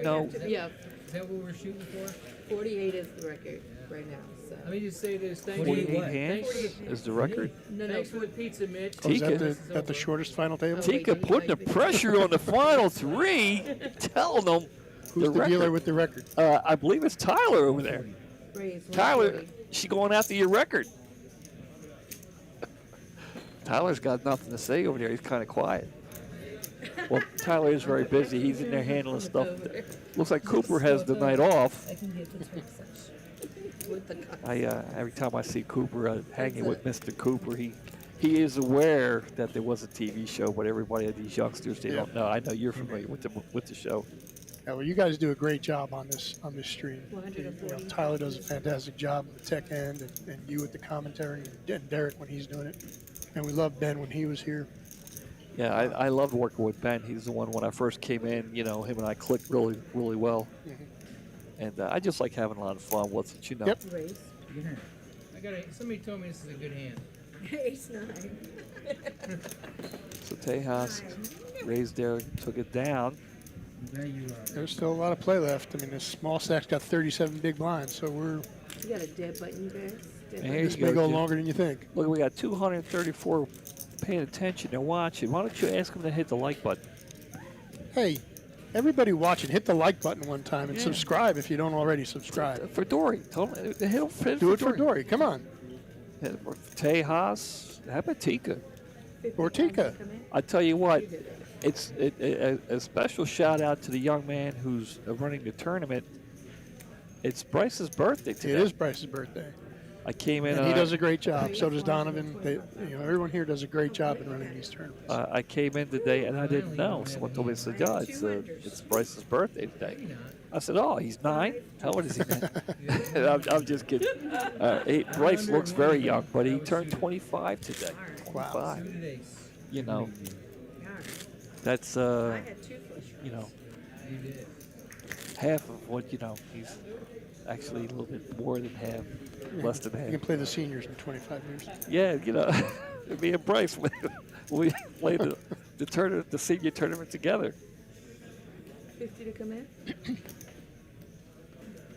Yeah, Is that what we're shooting for? 48 is the record right now, so. Let me just say this. Thank 48 you. hands is the record. No, Thanks for the pizza, Mitch. Oh, is Tika. that the shortest final table? Tika putting the pressure on the final 3, telling them Who's the record. dealer with the record? I believe it's Tyler over there. Raise Tyler, 140. she going after your record. Tyler's got nothing to say over there. He's kind of quiet. Well, Tyler is very busy. He's in there handling stuff. Looks like Cooper has the night off. With the cup. Every time I see Cooper hanging with Mr. Cooper, he is aware that there was a TV show, but everybody, these youngsters, they don't know. I know you're familiar with the show. Yeah, well, you guys do a great job on this stream. 140. Tyler does a fantastic job on the tech end, and you with the commentary, and Derek when he's doing it. And we love Ben when he was here. Yeah, I loved working with Ben. He's the one when I first came in. Him and I clicked really, really well. And I just like having a lot of fun with it. Yep. Raise. Somebody told me this is a good hand. Ace nine. So Tejas raised there, took it down. There you are. There's still a lot of play left. I mean, this small stack's got 37 big blinds, so You got a dead button, you guys? Dead Here button. this you may go, go Jim. longer than you think. Look, we got 234 paying attention and watching. Why don't you ask them to hit the like button? Hey, everybody watching, hit the like button one time and Yeah. subscribe if you don't already subscribe. For Dory. Tell them, hit him Do it for Dory. Come on. Tejas. How about Tika? 50 Or times Tika. you come in? I tell you what, You did it. it's a special shout out to the young man who's running the tournament. It's Bryce's birthday It today. is Bryce's birthday. I came in. And he does a great job. So does Donovan. Everyone here does a great job in running these tournaments. I came in today and I didn't know. Someone told me, said, "Yeah, it's Bryce's birthday today." Maybe not. I said, "Oh, he's 9. How old is he now?" I'm just kidding. Bryce looks very young, but he turned 25 today. Wow. 25. Suited ace. You know, Darn. that's I had 2 flush you know, You did. half of what he's actually a little bit more than half, less than You can half. play the seniors in 25 years. Yeah, me and Bryce, we played the tournament, the senior tournament together. 50 to come in?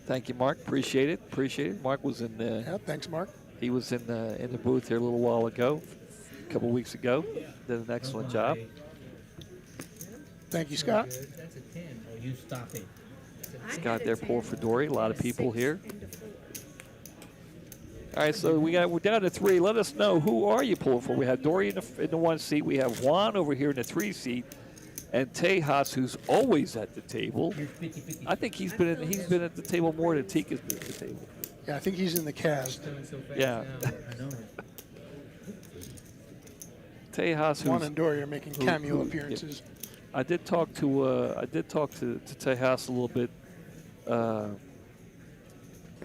Thank you, Mark. Appreciate it. Appreciate it. Mark was in the Yeah, thanks, Mark. he was in the booth here a little while ago, a couple weeks ago. Did an excellent job. Thank you, Scott. Good. That's a 10. Oh, you stop it. I Scott had a there 10, pulling for Dory. A lot of a people 6, here. and a 4. All right, so we're down to 3. Let us know, who are you pulling for? We have Dory in the 1 seat. We have Juan over here in the 3 seat, and Tejas, who's always at the table. You're 50-50. I think he's been at the table more than Tika's been at the table. Yeah, I think he's in the cast. Coming so fast Yeah. now. I know. Tejas, Juan who's and Dory are making who- cameo who- appearances. I did talk to Tejas a little bit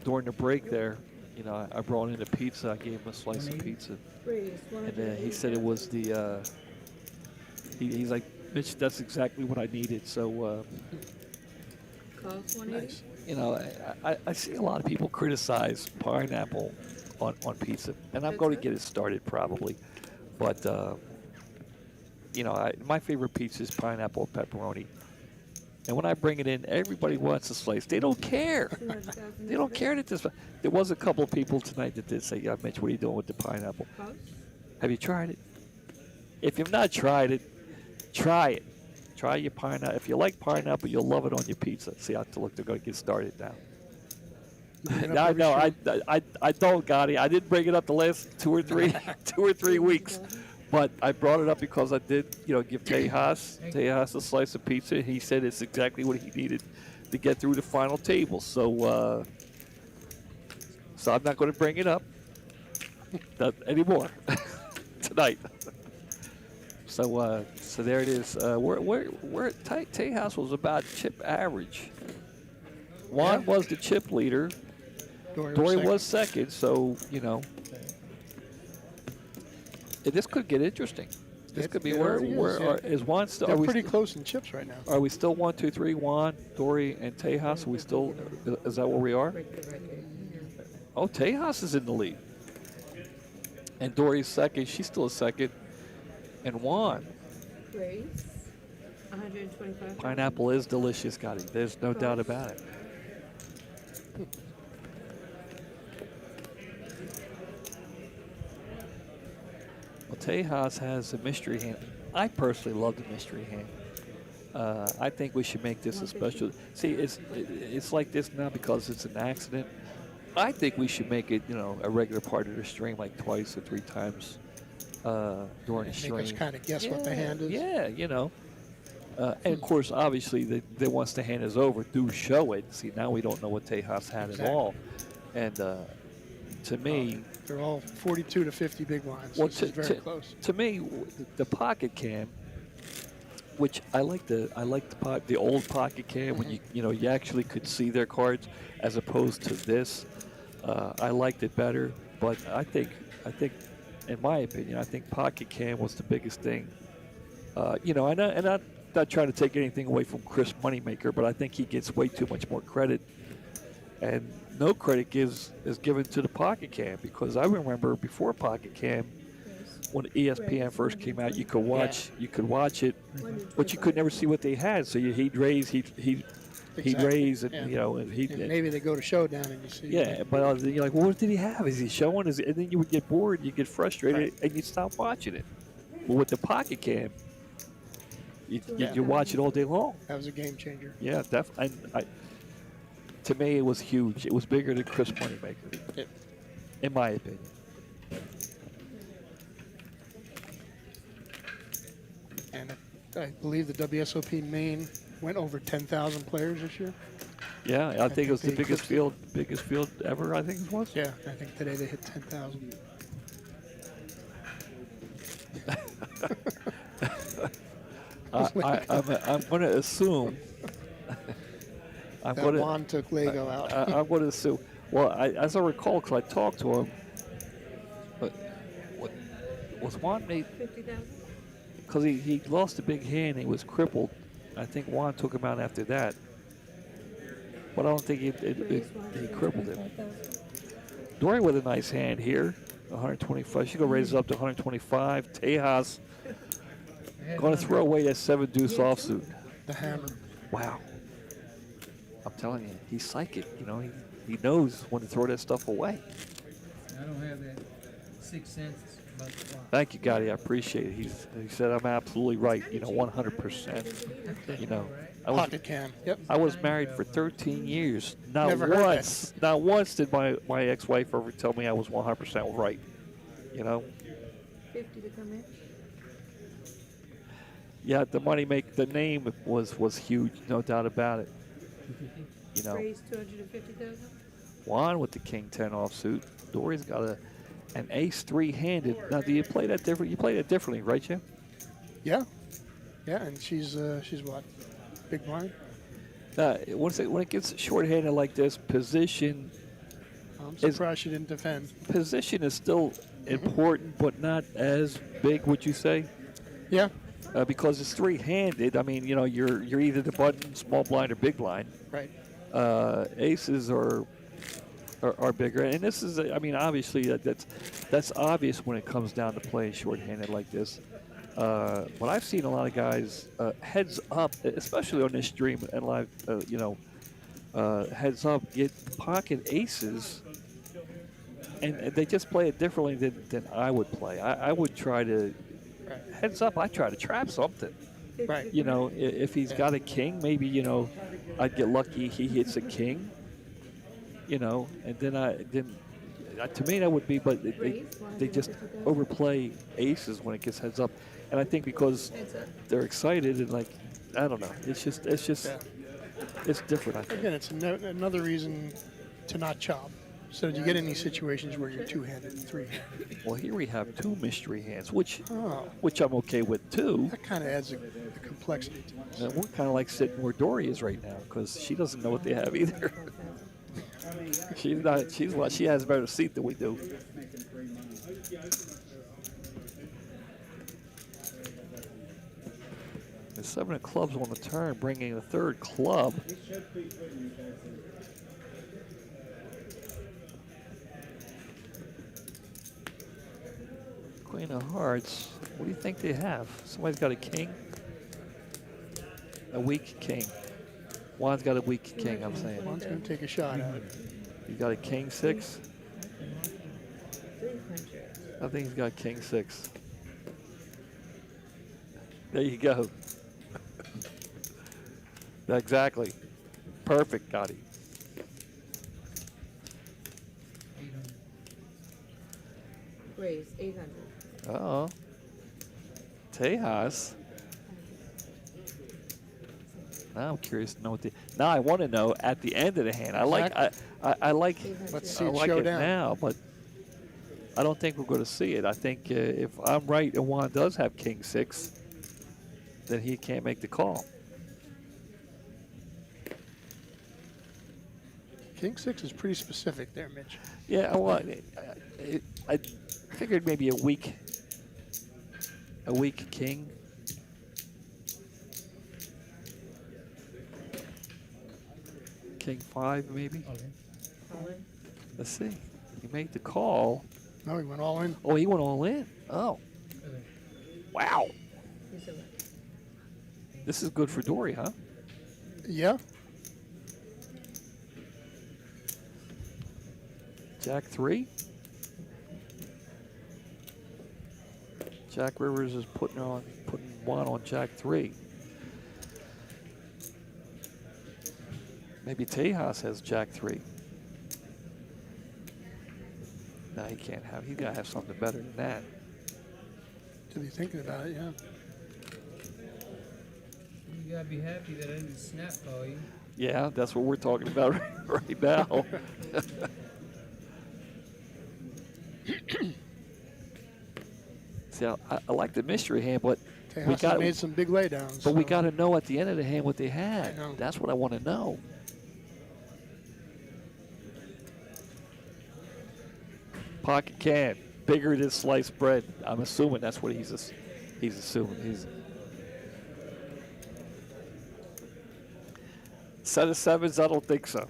during the break there. You know, I brought in a pizza. I gave him a slice of pizza, Raise and he said it was the. He's like, Mitch, that's exactly what I needed. So, Cost 180? you know, I see a lot of people criticize pineapple on pizza, and I'm That's going to good. get it started probably, but you know, my favorite pizza is pineapple and pepperoni. And when I bring it in, everybody wants a slice. They don't care. 200,000 They don't care that this. There was a couple of people tonight that did say, "Yeah, Mitch, what are you doing with the pineapple? Cost? Have you tried it? If you've not tried it, try it. Try your pineapple. If you like pineapple, you'll love it on your pizza." See, I have to look. They're going to get started now. Bring it up I every know. show. I don't got it. I didn't bring it up the last 2 or 3 weeks, but I brought it up because I did, give Tejas a slice of pizza. He said it's exactly what he needed to get through the final table. So, so I'm not going to bring it up anymore tonight. So, so there it is. Where Tejas was about chip average. Juan Yeah. was the chip leader. Dory was second, so, this could get interesting. This could be It already is, is Juan still? They're Are we, pretty close in chips right now. are we still 1, 2, 3? Juan, Dory, and Tejas. Are we still? Is that where we are? Right there, right there. Oh, Tejas is in the lead, and Dory's second. She's still a second, and Juan. Raise? 125. Pineapple is delicious, Scotty. There's no doubt about it. Well, Tejas has a mystery hand. I personally love the mystery hand. I think we should make this a special. See, it's like this now because it's an accident. I think we should make it, a regular part of the stream, like 2 or 3 times during the Make stream. us kind of guess what the hand is. Yeah, and of course, obviously, that once the hand is over, do show it. See, now we don't know what Tejas had at all. And to me, They're all 42 to 50 big blinds. well, This is very close. to me, the pocket cam, which I like the old pocket cam when you actually could see their cards, as opposed to this. I liked it better, but I think, in my opinion, I think pocket cam was the biggest thing. And I'm not trying to take anything away from Chris Moneymaker, but I think he gets way too much more credit, and no credit is given to the pocket cam, because I remember before pocket cam, when ESPN first came out, you could watch it, but you could never see what they had. So he'd raise, he'd Exactly. raise, and Yeah. and he'd. And maybe they go to showdown and you see. Yeah, but then you're like, well, what did he have? Is he showing? And then you would get bored, you get frustrated, and you'd stop watching it. But with the pocket cam, you watch it all day long. That was a game changer. Yeah, definitely. To me, it was huge. It was bigger than Chris Moneymaker, Yep. in my opinion. And I believe the WSOP main went over 10,000 players this year. Yeah, I think it was the they biggest eclipsed field ever. I think it was. Yeah, I think today they hit 10,000. I'm going to assume. That Juan took Lego out. I'm going to assume. Well, as I recall, because I talked to him, but what was Juan made? 50,000? Because he lost a big hand, he was crippled. I think Juan took him out after that, but I don't think he crippled him. Dory with a nice hand here, 125. She gonna raise it up to 125. Tejas gonna throw away that 7 deuce offsuit. The hammer. Wow. I'm telling you, he's psychic. He knows when to throw that stuff away. I don't have that 6 cents about the flop. Thank you, Gotti. I appreciate it. He said I'm absolutely right. 100%. I was Pocket cam. Yep. I was married for 13 years. Not Never heard once, not once did my ex-wife ever tell me I was 100% right. 50 to come in? Yeah, the the name was huge, no doubt about it. Raise 250,000? Juan with the King 10 offsuit. Dory's got an ace 3-handed. Now, do you play that different? You play that differently, right, Jim? Yeah. Yeah, and she's what? Big blind? When it gets short-handed like this, position I'm surprised she didn't defend. Position is still important, but not as big, would you say? Yeah. Because it's 3-handed. I mean, you're either the button, small blind, or big blind. Right. Aces are bigger, and this is, obviously that's obvious when it comes down to playing short-handed like this. But I've seen a lot of guys heads up, especially on this stream and live, heads up, get pocket aces, and they just play it differently than I would play. I would try to, heads up, I try to trap something. Right. If he's got a king, maybe, I'd get lucky he hits a king, and then to me that would be, but they just overplay aces when it gets heads up. And I think because they're excited and I don't know, it's just it's different, I think. Again, it's another reason to not chop. So you get in these situations where you're 2-handed and 3-handed. Well, here we have 2 mystery hands, which I'm okay with too. That kind of adds a complexity to it. And we're kind of like sitting where Dory is right now because she doesn't know what they have either. She has a better seat than we do. The 7 of clubs on the turn, bringing the 3rd club. Queen of hearts. What do you think they have? Somebody's got a king? A weak king. Juan's got a weak king, I'm saying. Juan's going to take a shot at it. You got a king 6? 300. I think he's got king 6. There you go. Exactly. Perfect, Gotti. 800. Raise 800. Uh-oh. Tejas. Now I'm curious to know what now I want to know at the end of the hand. I like Let's see I it like show it down. now, but I don't think we're going to see it. I think if I'm right and Juan does have king 6, then he can't make the call. King 6 is pretty specific there, Mitch. Yeah, well, I figured maybe a weak king. King 5 maybe. Okay. Call in. Let's see. He made the call. No, he went all in. Oh, he went all in. Oh, wow. He said what? This is good for Dory, huh? Yeah. Jack 3. Jack Rivers is putting one on Jack 3. Maybe Tejas has Jack 3. No, he can't have. He's got to have something better than that. To be thinking about it, yeah. You gotta be happy that I didn't snap call you. Yeah, that's what we're talking about right now. See, I like the mystery hand, but Tejas has made some big laydowns. But we so- got to know at the end of the hand what they had. I know. That's what I want to know. Pocket can, bigger than sliced bread. I'm assuming that's what he's assuming. He's set of sevens. I don't think so.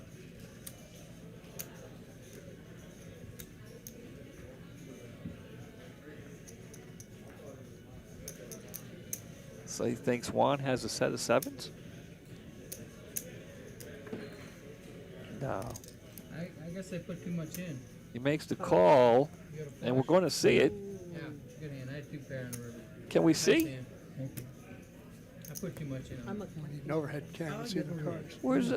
So he thinks Juan has a set of sevens? No. I guess I put too much in. He makes the call, You got a and we're flush. going to see it. Yeah, good hand. I had 2 pair in the river. Can we Nice see? hand. I put too much in. I'm on it. looking. We need an overhead cam to see the cards. Where's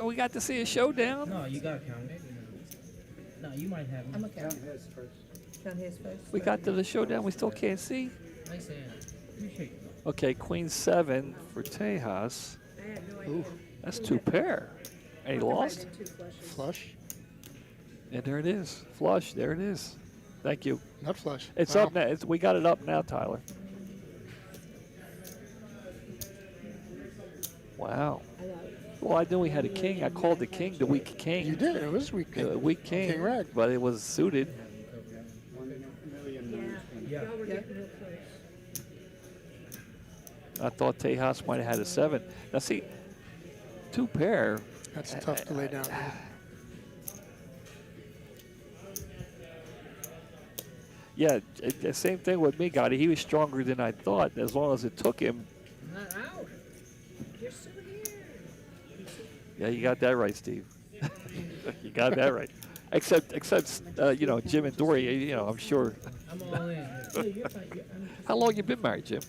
we got to see a showdown? No, you gotta count it. No, you might have. I'm looking. Count his first. We got to the showdown. We still can't see. Nice hand. Appreciate it. Okay, Queen 7 for Tejas. I had no idea. That's 2 pair. And he lost. Two flushes. Flush. And there it is. Flush. There it is. Thank you. Not flush. It's Wow. up now. We got it up now, Tyler. Wow. I got it. Well, I knew we had a king. I called the king the weak king. You did. It was weak. Weak king. King rag. But it was suited. Yeah. Y'all were getting real close. I thought Tejas might have had a 7. Now see, 2 pair. That's tough to lay down. Yeah, the same thing with me, Gotti. He was stronger than I thought. As long as it took him. I'm not out. You're still here. Yeah, you got that right, Steve. You got that right. Except you know, Jim and Dory. You know, I'm sure. I'm all in. How long you been married, Jim?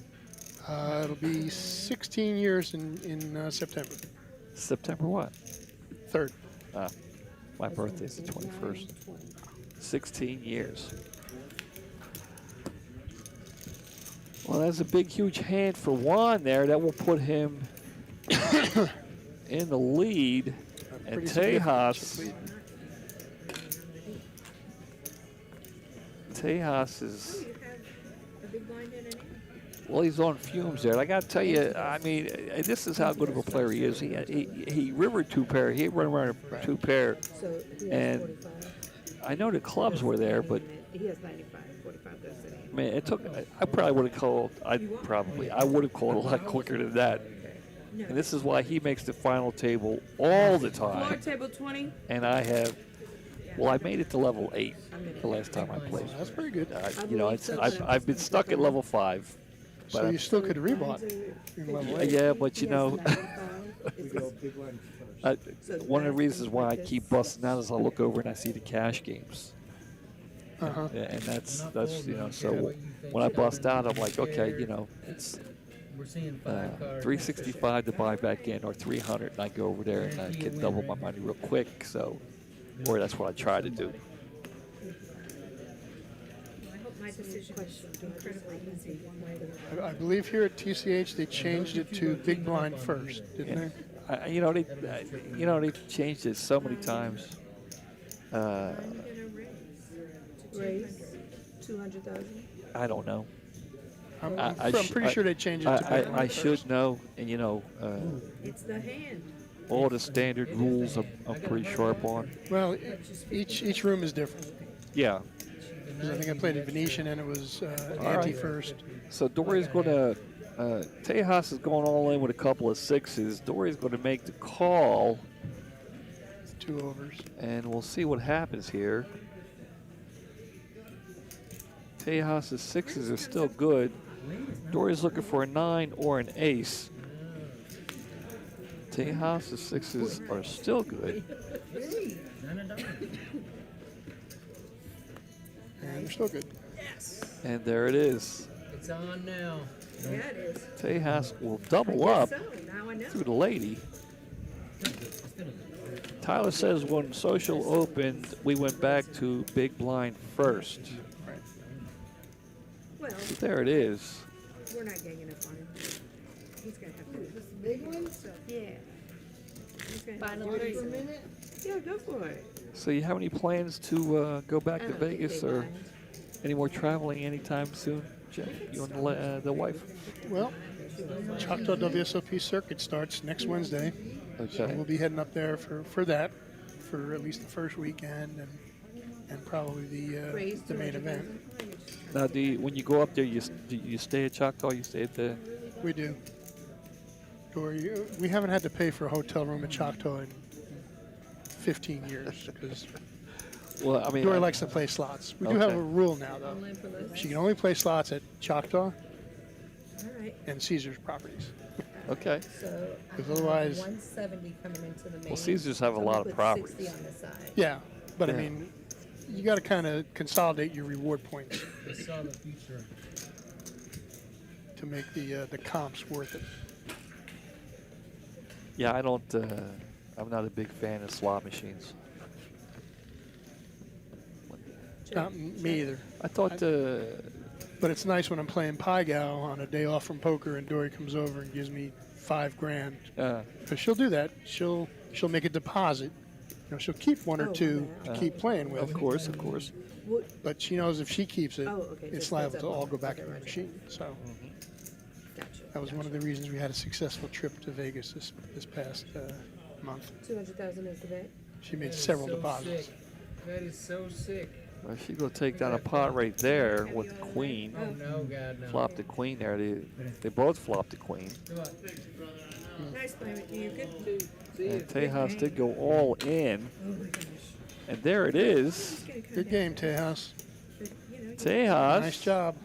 It'll be 16 years in September. September what? 3rd. My birthday's the 21st. 16 years. Well, that's a big, huge hand for Juan there. That will put him in the lead. And Pretty significant Tejas. lead. Tejas is. You have a big blind in any? Well, he's on fumes there. And I got to tell you, I mean, this is how good of a player he is. He rivered 2 pair. He run around a 2 pair. So he And has 45. I know the clubs were there, but He has 95. 45 goes to him. man, it took. I probably would have called. I would have called a lot quicker than that. No. And this is why he makes the final table all the Floor time. table 20. And I have. Well, I made it to level 8 the last time I played. That's pretty good. You know, I've been stuck at level 5. So But you still could rebot in level 8. yeah, but you know, We go big line first. one of the reasons why I keep busting out is I look over and I see the cash games. Uh-huh. Yeah, and that's I'm not you know, folding, so okay, what you think. when I bust out, I'm like, okay, you know, it's We're seeing 5 cards. 365 to buy back in, or 300, and I go over there and I can double my money real quick. So, or that's what I try to do. I hope my decision is incredibly easy. I believe here at TCH they changed it to big blind first, didn't they? You know, they've changed it so many times. I'm gonna raise to 200. Raise 200,000. I don't know. I'm pretty sure they changed it to big blind I first. should know, and you know, It's the hand. all the standard rules I'm pretty sharp on. Well, each room is different. Yeah. 'Cause I think I played a Venetian and it was right. ante first. So Dory's going to, Tejas is going all in with a couple of 6s. Dory's going to make the call, 2 overs. and we'll see what happens here. Tejas' sixes are still good. Dory's looking for a 9 or an ace. Tejas' sixes are still good. And they're still good. And there it is. It's on now. Yeah, it is. Tejas will double I up guess so. Now I know. through the lady. Tyler says when social opened, we went back to big blind first. Well, There it is. we're not ganging up on him. He's gonna have to. This the big one? So, yeah. He's gonna have Final to three. do For a something. minute? Yeah, go for it. So you have any plans to go back I to don't think Vegas they or mind. any more traveling anytime soon? Jeff, you and the wife? Well, Choctaw WSOP circuit starts next Wednesday. So Okay. we'll be heading up there for that, for at least the first weekend and probably Raise the main event. 200,000. Now, when you go up there, do you stay at Choctaw? You stay at the? We do. Dory, we haven't had to pay for a hotel room at Choctaw in 15 years because Well, I mean, Dory likes to play slots. We do have Okay. a rule now, though. Online for this? She can only play slots at Choctaw All right. and Caesar's properties. Okay. So I Because have otherwise- 170 coming into the main. Well, Caesars have a So I'm lot gonna of put 60 properties. on the side. Yeah, but Yeah. I mean, you got to kind of consolidate your reward points They saw the future. to make the comps worth it. Yeah, I don't. I'm not a big fan of slot machines. Not me either. I thought. But it's nice when I'm playing Pie Gal on a day off from poker and Dory comes over and gives me $5,000. Because she'll do that. She'll make a deposit. You know, she'll keep one or Oh, two yeah. to keep playing with. Of course, of course. What, But she knows if she keeps it, Oh, okay, it's just liable puts to up all on- go back okay, in the right. machine. So gotcha. that was one of the reasons we had a successful trip to Vegas this past month. 200,000 is the bet. She made That is several so deposits. sick. That is so sick. Well, she gonna take down a pot right there with the queen. Oh no, God no. Flop the queen there. They both flopped the queen. Come on. Nice playing with you. You're good. And Tejas did go all in. Oh my gosh. And there it is. It's gonna come Good down, game, Tejas. but, you know, Tejas. Nice job.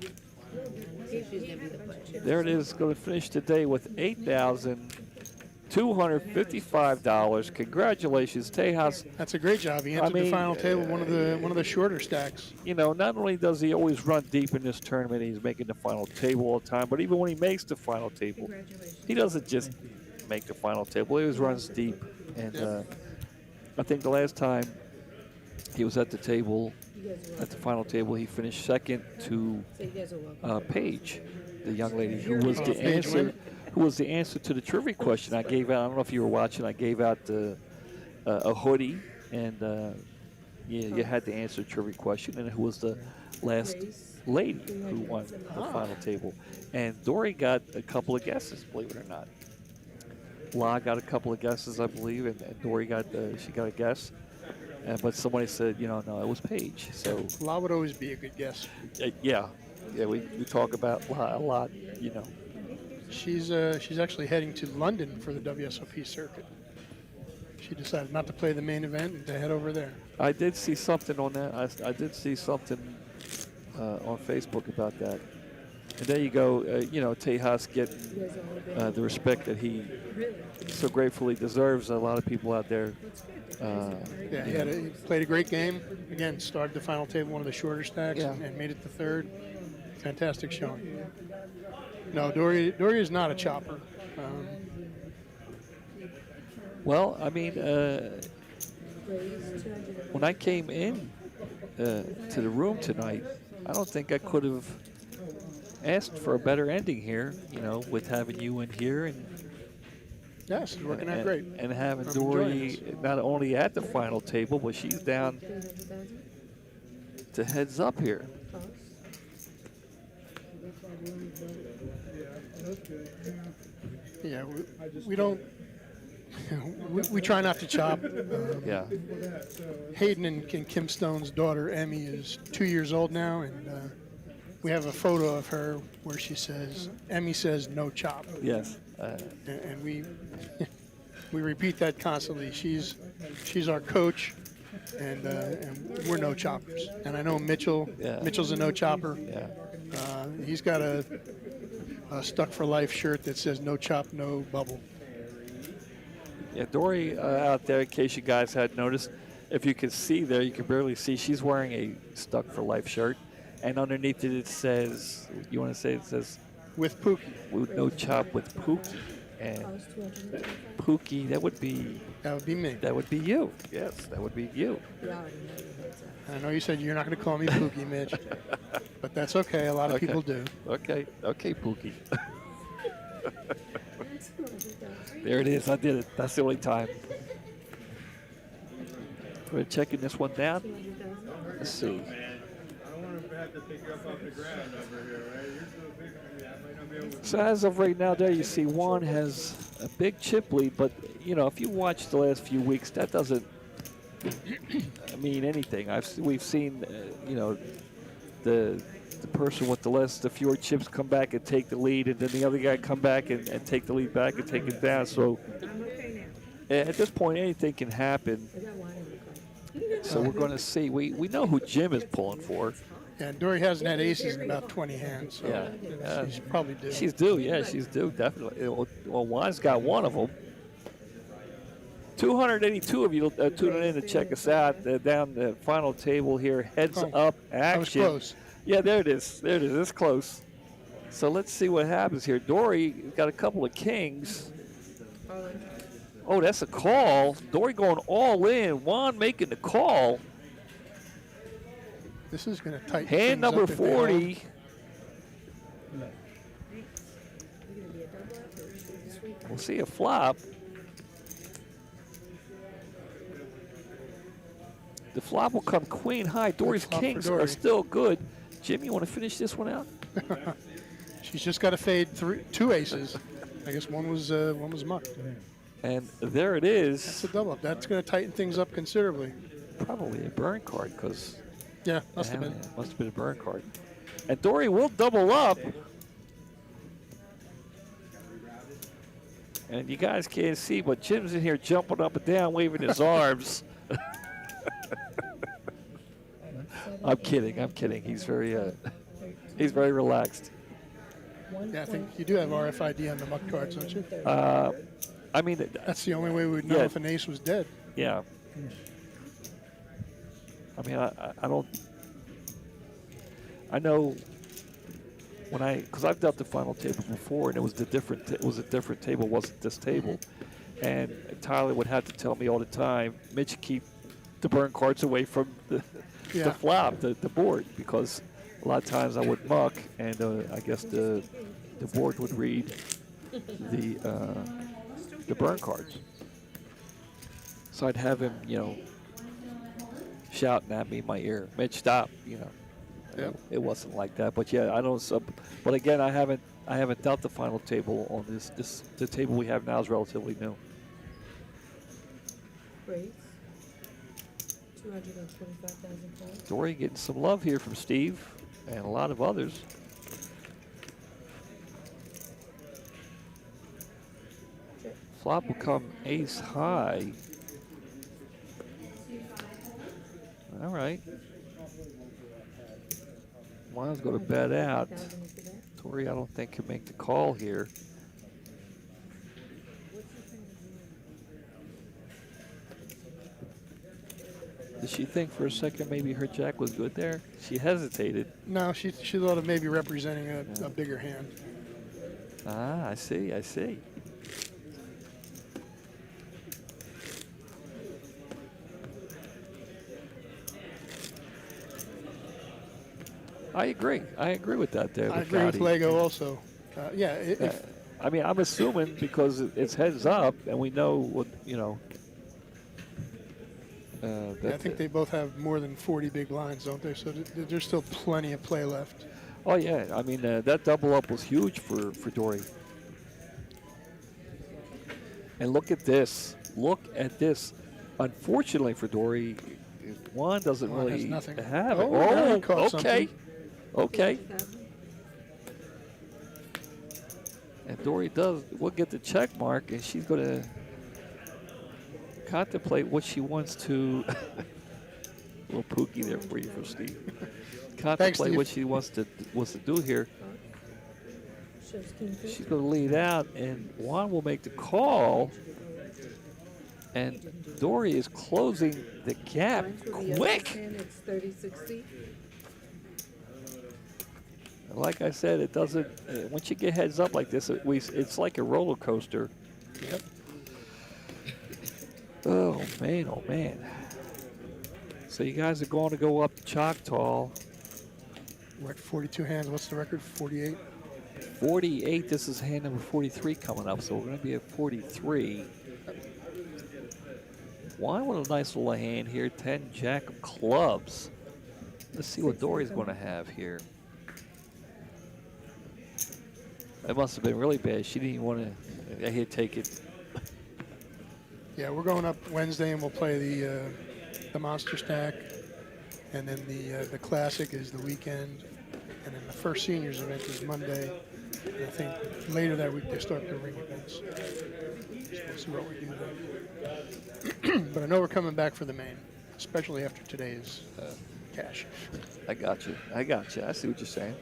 She's gonna be the butt. There it is. Going to finish today with $8,255. Congratulations, Tejas. That's a great job. He entered mean, the final table, one of the shorter stacks. You know, not only does he always run deep in this tournament, he's making the final table all the time, but even when he makes the final table, Congratulations. he doesn't just make the final table. He always runs deep. And I think the last time he was at the table, You guys are at the welcome. final table, he finished second to So you guys are welcome. Paige, the young lady who was the Paige answer, Wynn. who was the answer to the trivia question I gave out. I don't know if you were watching. I gave out a hoodie, and you had to answer the trivia question, and who was the last lady who won the final table. And Dory got a couple of guesses, believe it or not. La got a couple of guesses, I believe, and Dory got she got a guess. But somebody said, no, it was Paige. So La would always be a good guess. yeah, we talk about La a lot, She's actually heading to London for the WSOP circuit. She decided not to play the main event and to head over there. I did see something on that. I did see something on Facebook about that. And there you go. Tejas getting You guys are all good. the respect that he Really? so gratefully deserves. A lot of people out there. That's good. Yeah, he played a great game. Again, started the final table, one of the shorter stacks, Yeah. and made it to third. Fantastic showing. No, Dory is not a chopper. Well, I mean, Raise 200. when I came in to the room tonight, I don't think I could have asked for a better ending here. With having you in here and Yes, it's working out great. and having I'm Dory enjoying not only at the final table, but she's down 300,000. to heads up here. Toss. Yeah, we don't. We try not to chop. Yeah. Hayden and Kim Stone's daughter, Emmy, is 2 years old now, and we have a photo of her where Emmy says no chop. Yes. And we we repeat that constantly. She's our coach, and we're no choppers. And I know Mitchell's a no chopper. Yeah. He's got a stuck for life shirt that says no chop, no bubble. Yeah, Dory out there, in case you guys had noticed, if you can see there, you can barely see, she's wearing a Stuck for Life shirt. And underneath it, it says, you want to say it says? With Pookie. With no chop with Pookie. And Pookie, that would be me. That would be you. Yes, that would be you. I know you said you're not going to call me Pookie, Mitch, but that's okay. A lot of people do. Okay, Pookie. There it is. I did it. That's the only time. We're checking this one down. Let's see. I don't want to have to pick you up off the ground over here, right? You're so big for me. I might not be able to. So as of right now, there you see Juan has a big chip lead, but you know if you watch the last few weeks, that doesn't mean anything. We've seen you know the person with the fewer chips come back and take the lead, and then the other guy come back and take the lead back and take it down. So at this point, anything can happen. So we're going to see. We know who Jim is pulling for. Yeah, Dory hasn't had aces in about 20 hands, so yeah. she's probably due. She's due, yeah, she's due, definitely. Well, Juan's got one of them. 282 of you tuning in to check us out down the final table here. Heads up action. I was close. Yeah, there it is. There it is. It's close. So let's see what happens here. Dory got a couple of kings. Oh, that's a call. Dory going all in. Juan making the call. This is going to tighten Hand things up number if they 40. We'll see a flop. The flop will come queen high. Dory's flop for kings Dory. are still good. Jim, you want to finish this one out? She's just got to fade two aces. I guess one was mucked. And there it is. That's a double up. That's going to tighten things up considerably. Probably a burn card because must have been. Must have been a burn card. And Dory will double up. And you guys can't see, but Jim's in here jumping up and down, waving his arms. I'm kidding. He's very relaxed. Yeah, I think you do have RFID on the muck cards, don't you? I mean, that's the only way we would know if an ace was dead. Yeah. I mean, I don't. I know because I've dealt the final table before, and it was a different table, wasn't this table, and Tyler would have to tell me all the time, Mitch, keep the burn cards away from the flop, the board, because a lot of times I would muck, and I guess the board would read the burn cards. So I'd have him, shouting at me in my ear, Mitch, stop, It wasn't like that, but yeah, I don't. But again, I haven't dealt the final table on this. The table we have now is relatively new. Great. 225,000 points. Dory getting some love here from Steve and a lot of others. Flop will come ace high. All right. Mine's going to bet out. Dory, I don't think can make the call here. Did she think for a second maybe her jack was good there? She hesitated. No, she thought of maybe representing a bigger hand. Ah, I see. I agree with that there. I agree with Lego also. I mean, I'm assuming because it's heads up and we know what, I think they both have more than 40 big blinds, don't they? So there's still plenty of play left. Oh, yeah. I mean, that double up was huge for Dory. And look at this. Unfortunately for Dory, Juan doesn't really have it. Okay. And Dory will get the check mark, and she's going to contemplate what she wants to little pookie there for you from Steve. Thanks, Contemplate Steve. what she wants to do here. Shows King Queen. She's going to lead out, and Juan will make the call. And Dory is closing the gap Lines will be quick. hand, it's 30-60. Like I said, it doesn't. Once you get heads up like this, it's like a roller coaster. Yep. Oh man, oh man. So you guys are going to go up to Choctaw. We're at 42 hands. What's the record? 48. 48. This is hand number 43 coming up, so we're going to be at 43. Why with a nice little hand here? 10 Jack of clubs. Let's see what Dory's going to have here. That must have been really bad. She didn't even want to take it. Yeah, we're going up Wednesday, and we'll play the monster stack, and then the classic is the weekend, and then the first seniors event is Monday. And I think later that week they start the ring events. So we'll see what we do then. But I know we're coming back for the main, especially after today's cash. I got you. I see what you're saying.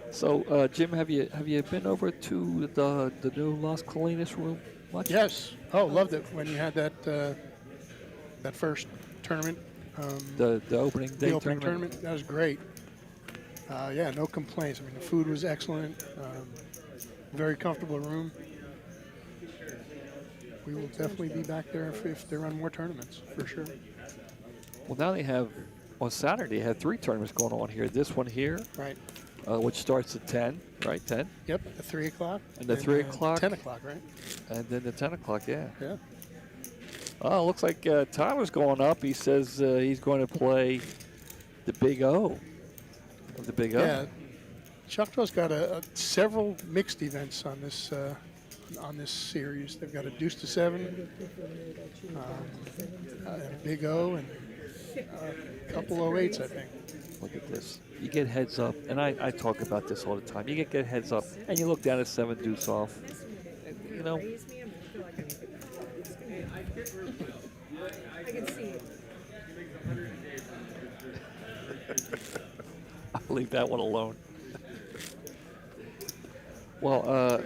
So, Jim, have you been over to the new Las Colinas room much? Yes. Oh, loved it when you had that first tournament. The opening day The opening tournament. That was great. Yeah, no complaints. I mean, the food was excellent. Very comfortable room. We will definitely be back there if they run more tournaments, for sure. Well, now they have, on Saturday, they had 3 tournaments going on here. This one here, Right. Which starts at 10, right? 10? Yep, the 3 o'clock. And the 3 o'clock? 10 o'clock, right? And then the 10 o'clock, yeah. Yeah. Oh, looks like Tyler's going up. He says he's going to play the Big O. Of the Big O. Yeah. Choctaw's got several mixed events on this series. They've got a deuce to 7, and a Big O, and a couple 08s, I think. Look at this. You get heads up, and I talk about this all the time. You get heads up, and you look down at 7 deuce off. And, you know, Raise me, I'm gonna feel like I can see it. I'll leave that one alone. Well,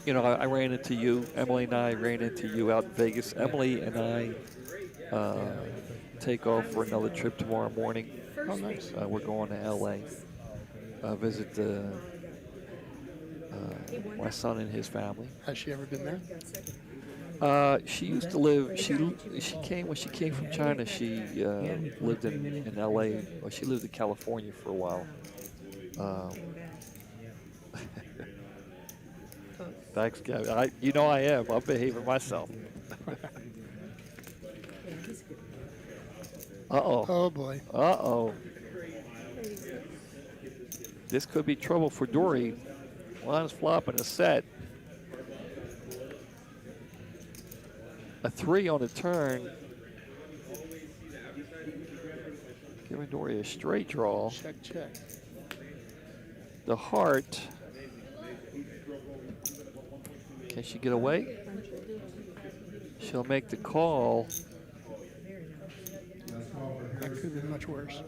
you know, I ran into you. Emily and I ran into you out in Vegas. Emily and I take off for another trip tomorrow morning. Oh, nice. We're going to L.A. Visit my son and his family. Has she ever been there? She used to live. She came when she came from China. She lived in L.A. Well, she lived in California for a while. Thanks, Gavin. You know I am. I'm behaving myself. Uh-oh. Oh, boy. Uh-oh. This could be trouble for Dory. Juan's flopping a set. A 3 on the turn. Giving Dory a straight draw. Check, check. The heart. Can she get away? She'll make the call. That could have been much worse.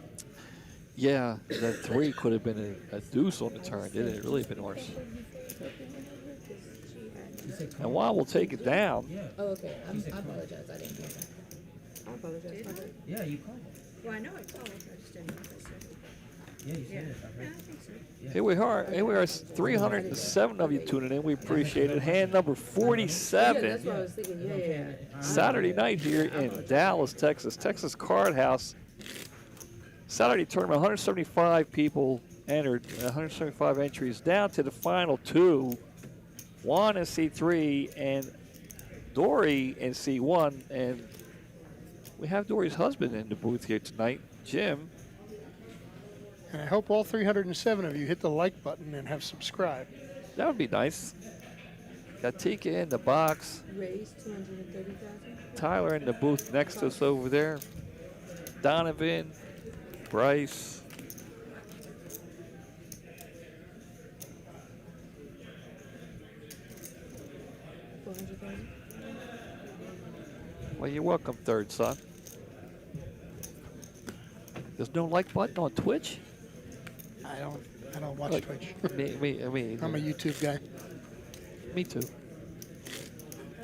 Yeah, that 3 could have been a deuce on the turn. It had really been worse. And Juan will take it down. Oh, okay. I apologize. I didn't hear that. I apologize. My bad. Yeah, you called. Well, I know I called, I just didn't know if I said it. Yeah, you Yeah, said it. I yeah, heard. I think so. Here we are. 307 of you tuning in. We appreciate it. Hand number Yeah, 47. that's what I was thinking. Yeah. Saturday night here in Dallas, Texas. Texas Card House. Saturday tournament, 175 people entered, 175 entries, down to the final 2. Juan in C3 and Dory in C1. And we have Dory's husband in the booth here tonight, Jim. And I hope all 307 of you hit the like button and have subscribed. That would be nice. Got Tika in the box. Raised 230,000. Tyler in the booth next to us over there. Donovan, Bryce. Well, you're welcome, third son. There's no like button on Twitch? I don't watch Look, Twitch. me, I'm a YouTube guy. me too. I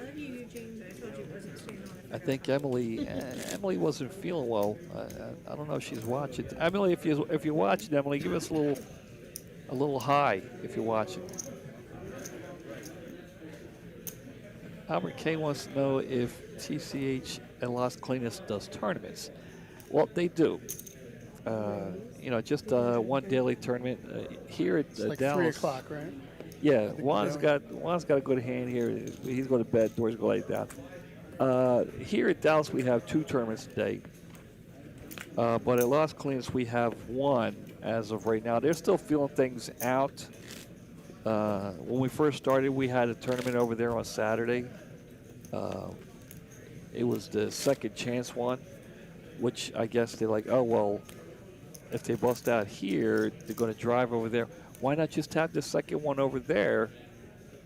love you, Eugene. I told you it wasn't staying on. I think Emily wasn't feeling well. I don't know if she's watching. Emily, if you're watching, Emily, give us a little hi if you're watching. Albert K wants to know if TCH and Las Colinas does tournaments. Well, they do. Just one daily tournament here at It's like Dallas. 3 o'clock, right? Yeah, think Juan's so. got a good hand here. He's going to bed. Dory's going to lay down. Here at Dallas, we have 2 tournaments a day. But at Las Colinas, we have 1 as of right now. They're still feeling things out. When we first started, we had a tournament over there on Saturday. It was the second chance one, which I guess they're like, oh, well, if they bust out here, they're going to drive over there. Why not just have the second one over there?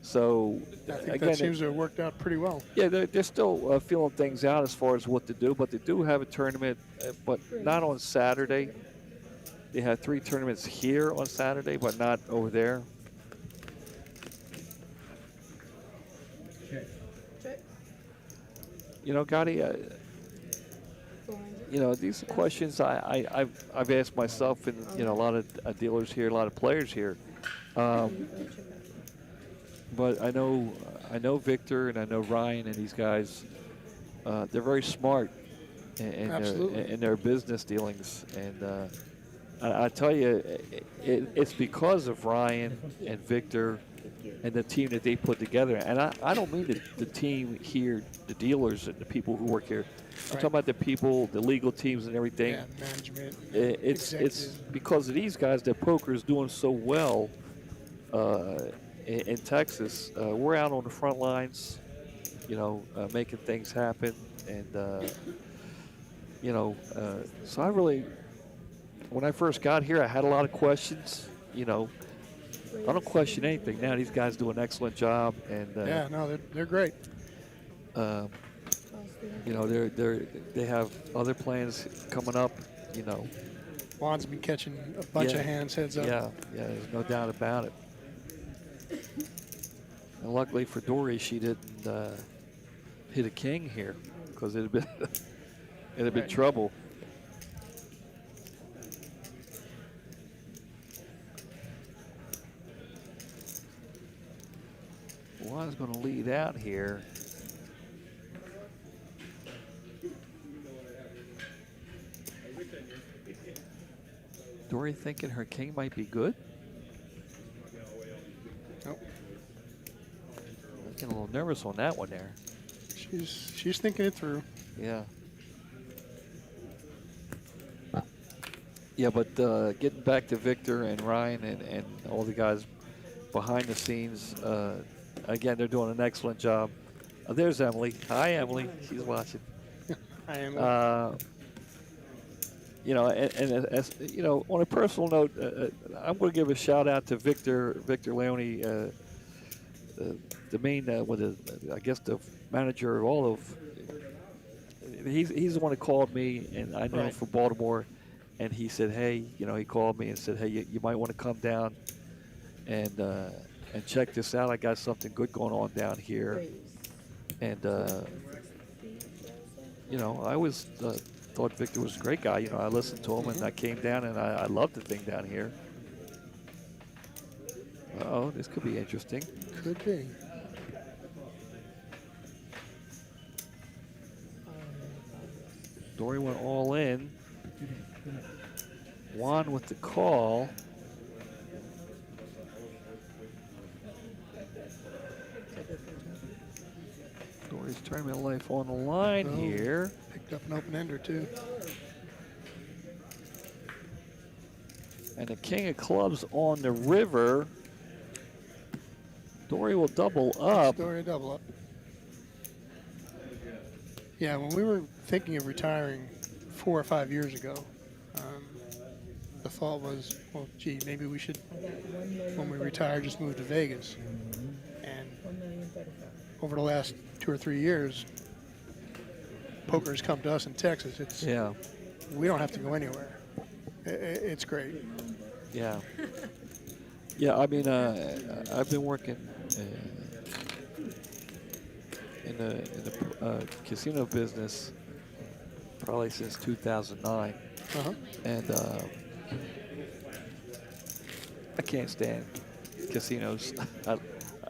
So, I think again, that seems to have worked out pretty well. yeah, they're still feeling things out as far as what to do, but they do have a tournament, but not on Saturday. They had 3 tournaments here on Saturday, but not over there. Check. Check. Gotti, these are questions I've asked myself and, a lot of dealers here, a lot of players here. But I know Victor and I know Ryan and these guys, they're very smart in their business dealings. And I tell you, it's because of Ryan and Victor and the team that they put together. And I don't mean the team here, the dealers and the people who work here. I'm talking about the people, the legal teams and everything. Yeah, management. It's because of these guys that poker is doing so well in Texas. We're out on the front lines, making things happen. And, so I really, when I first got here, I had a lot of questions. I don't question anything now. These guys do an excellent job. And Yeah, no, they're great. they have other plans coming up. Juan's been catching a bunch of hands heads up. Yeah, there's no doubt about it. And luckily for Dory, she didn't hit a king here because it'd have been trouble. Juan's going to lead out here. Dory thinking her king might be good. Nope. Getting a little nervous on that one there. She's thinking it through. Yeah. Yeah, but getting back to Victor and Ryan and all the guys behind the scenes, again, they're doing an excellent job. There's Emily. Hi, Emily. She's watching. I am. On a personal note, I'm going to give a shout out to Victor Leone, the main, I guess the manager of all of. He's the one that called me, and I know him from Baltimore, and he said, hey, he called me and said, hey, you might want to come down and check this out. I got something good going on down here, and I always thought Victor was a great guy. I listened to him, and I came down, and I loved the thing down here. Uh-oh, this could be interesting. Could be. Dory went all in. Juan with the call. Dory's tournament life on the line here. Picked up an open ender too. And the king of clubs on the river. Dory will double up. Dory double up. Yeah, when we were thinking of retiring 4 or 5 years ago, the thought was, well, gee, maybe we should, when we retire, just move to Vegas. And over the last 2 or 3 years, poker has come to us in Texas. It's Yeah, we don't have to go anywhere. It's great. yeah, yeah. I mean, I've been working in the casino business probably since 2009, Uh-huh. and I can't stand casinos.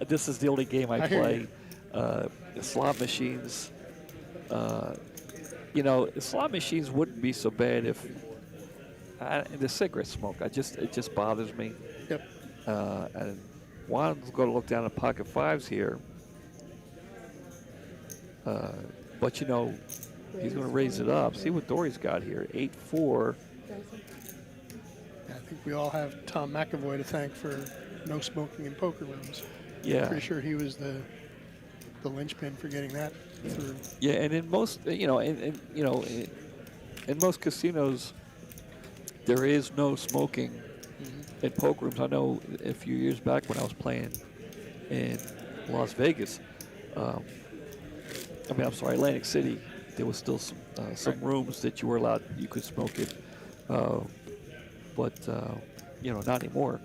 This is the only game I I hear play. The slot machines. Slot machines wouldn't be so bad if the cigarette smoke. It just bothers me. Yep. And Juan's going to look down at pocket fives here. But he's going to raise it up. See what Dory's got here. 8-4. I think we all have Tom McAvoy to thank for no smoking in poker rooms. Yeah. Pretty sure he was the linchpin for getting that through. Yeah, and in most, in most casinos, there is no smoking in poker rooms. I know a few years back when I was playing in Las Vegas, Atlantic City, there was still some rooms that you could smoke in, but not anymore.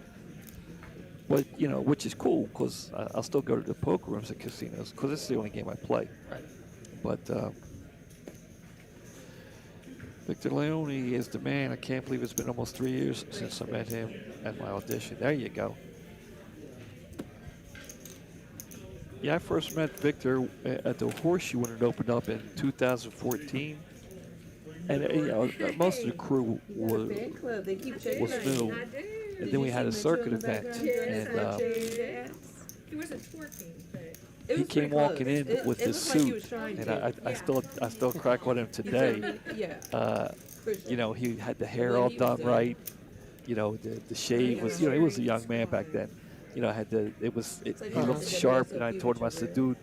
But which is cool because I'll still go to the poker rooms at casinos because it's the only game I play. Right. But Victor Leone is the man. I can't believe it's been almost 3 years since I met him at my audition. There you go. Yeah, I first met Victor at the Horseshoe when it opened up in 2014. And most of the crew was new. And then we had a circuit event, and He wasn't twerking, but he came walking in with his suit, and I still crack on him today. He had the hair all done right. The shave was, he was a young man back then. He looked sharp, and I told him, I said, dude,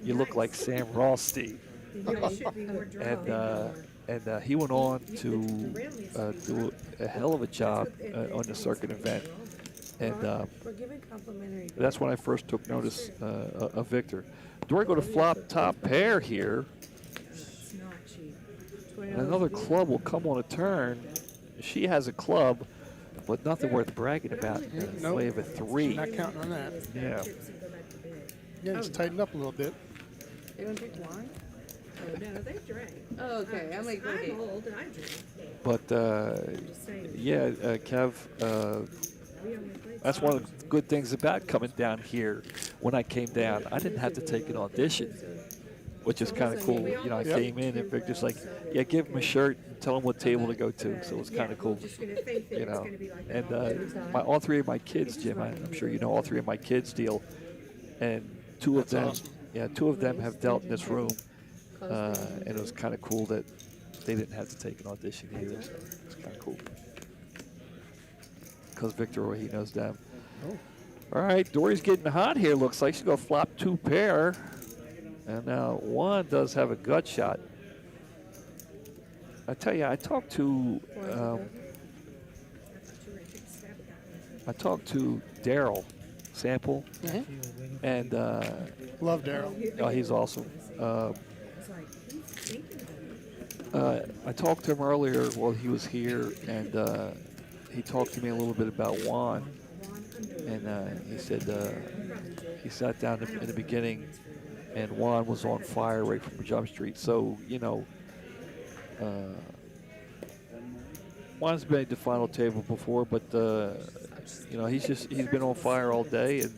you look like Sam Rothstein. you really should be more drunk. And he went on to do a hell of a job on the circuit event. And that's when I first took notice of Victor. Dory go to flop top pair here. It's not cheap. And another club will come on a turn. She has a club, but nothing worth bragging about in the way of a 3. Not counting on that. Yeah. Yeah, it's tightened up a little bit. They don't drink wine? Oh, no, they drank. Oh, okay. I'm like, okay. I'm old and I drink. But, Just saying. Kev, We only played that's one of the good things about coming down here. When I came down, I didn't have to take an audition, which is kind of cool. I came in and Victor's like, yeah, give him a shirt and tell him what table to go to. So it was kind of cool. Just gonna think that it's gonna be like that all the time. And all 3 of my kids, Jim, I'm sure you know all 3 of my kids deal. And 2 of That's them, awesome. 2 of them have dealt in this room. And it was kind of cool that they didn't have to take an audition either. So it's kind of cool. Because Victor, he knows them. All right, Dory's getting hot here. Looks like she's going to flop 2 pair. And now Juan does have a gut shot. I tell you, I talked to Daryl Sample, and Love Daryl. he's awesome. It's like, who's thinking about it? I talked to him earlier while he was here, and he talked to me a little bit about Juan. And he said he sat down in the beginning, and Juan was on fire right from Jump Street. So Juan's been at the final table before, but he's been on fire all day, and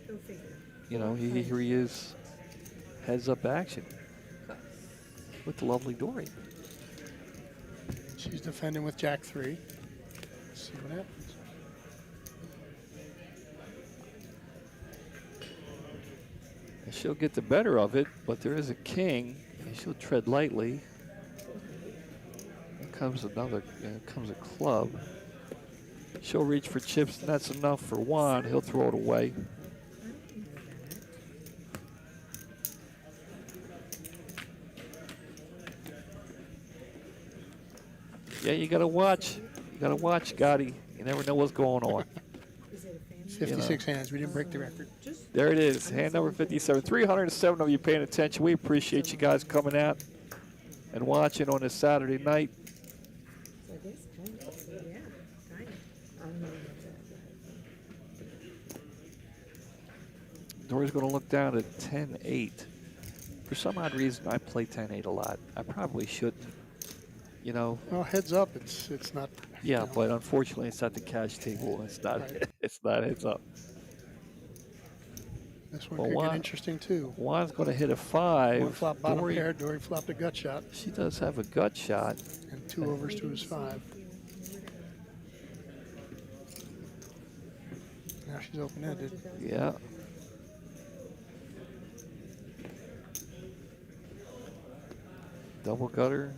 Go figure. here he is, heads up action with the lovely Dory. She's defending with Jack 3. Let's see what happens. And she'll get the better of it, but there is a king, and she'll tread lightly. Here comes comes a club. She'll reach for chips, and that's enough for Juan. He'll throw it away. Yeah, you gotta watch. You gotta watch, Gotti. You never know what's going on. Is it a family? 56 hands. We didn't break the record. Just There it is, hand number 57. 307 of you paying attention. We appreciate you guys coming out and watching on this Saturday night. So I guess kind of. Yeah, kind of. I don't know what Dory's going to look down at 10-8. For some odd reason, I play 10-8 a lot. I probably shouldn't, you know. Well, heads up, it's not. Yeah, but unfortunately, it's at the cash table. It's not. Right. It's not heads up. This one Well, could Juan- get interesting too. Juan's going to hit a 5. One flop bottom Dory, pair. Dory flopped a gut shot, she does have a gut shot. and 2 overs to his 5. Now she's open-ended. Yeah. Double gutter.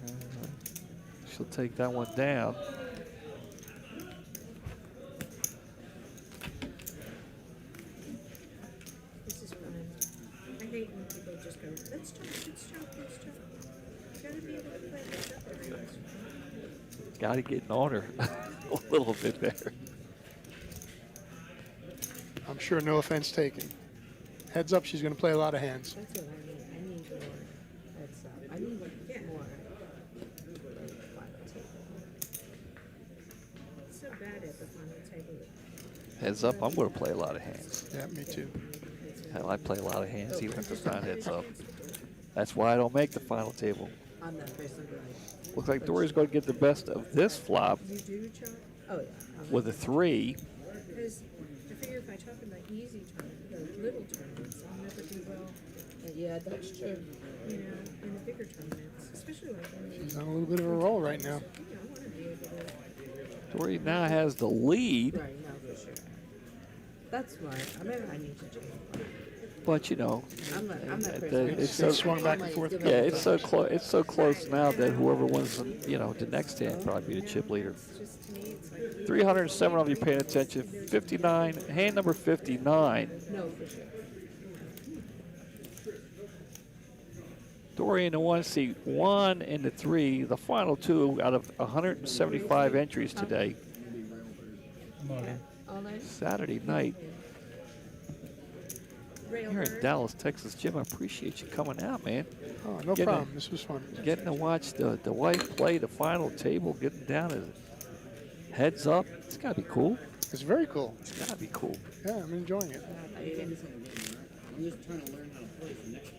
She'll take that one down. This is fun. I hate when people just go, let's chop, let's chop, let's chop. You gotta be able to play this up every once in a while. Got to get on her a little bit there. I'm sure no offense taken. Heads up, she's going to play a lot of hands. That's what I need. I need more heads up. I need more final table. It's so bad at the final table. Heads up, I'm going to play a lot of hands. Yeah, me too. Hell, I play a lot of hands even if it's not heads up. That's why I don't make the final table. I'm that person, right? Looks like Dory's going to get the best of this flop You do chop? Oh, yeah. with a 3. Because I figure if I chop in the easy tournament, the little tournaments, I'll never do well, Yeah, that's true. you know, in the bigger tournaments, especially like when She's on a little bit of a roll right now. you know, I want to be able to. Dory now has the lead, Right, no, for sure. That's right. I mean, I need to change. but you know, I'm that the- person. it's They so- swung back and forth. yeah, it's so close. It's so close now that whoever wins, you know, the next hand probably be the chip leader. It's just to me, it's like 307 of you paying attention. 59, hand number 59. No, for sure. Dory in the 1 seat, 1 in the 3. The final 2 out of 175 entries today. All night. Saturday night here in railbird. Dallas, Texas. Jim, I appreciate you coming out, man. Oh, no Get problem. it. This was fun. Getting to watch the wife play the final table, getting down to heads up. It's got to be cool. It's very cool. It's got to be cool. Yeah, I'm enjoying it. I'm just trying to learn how to play for next time.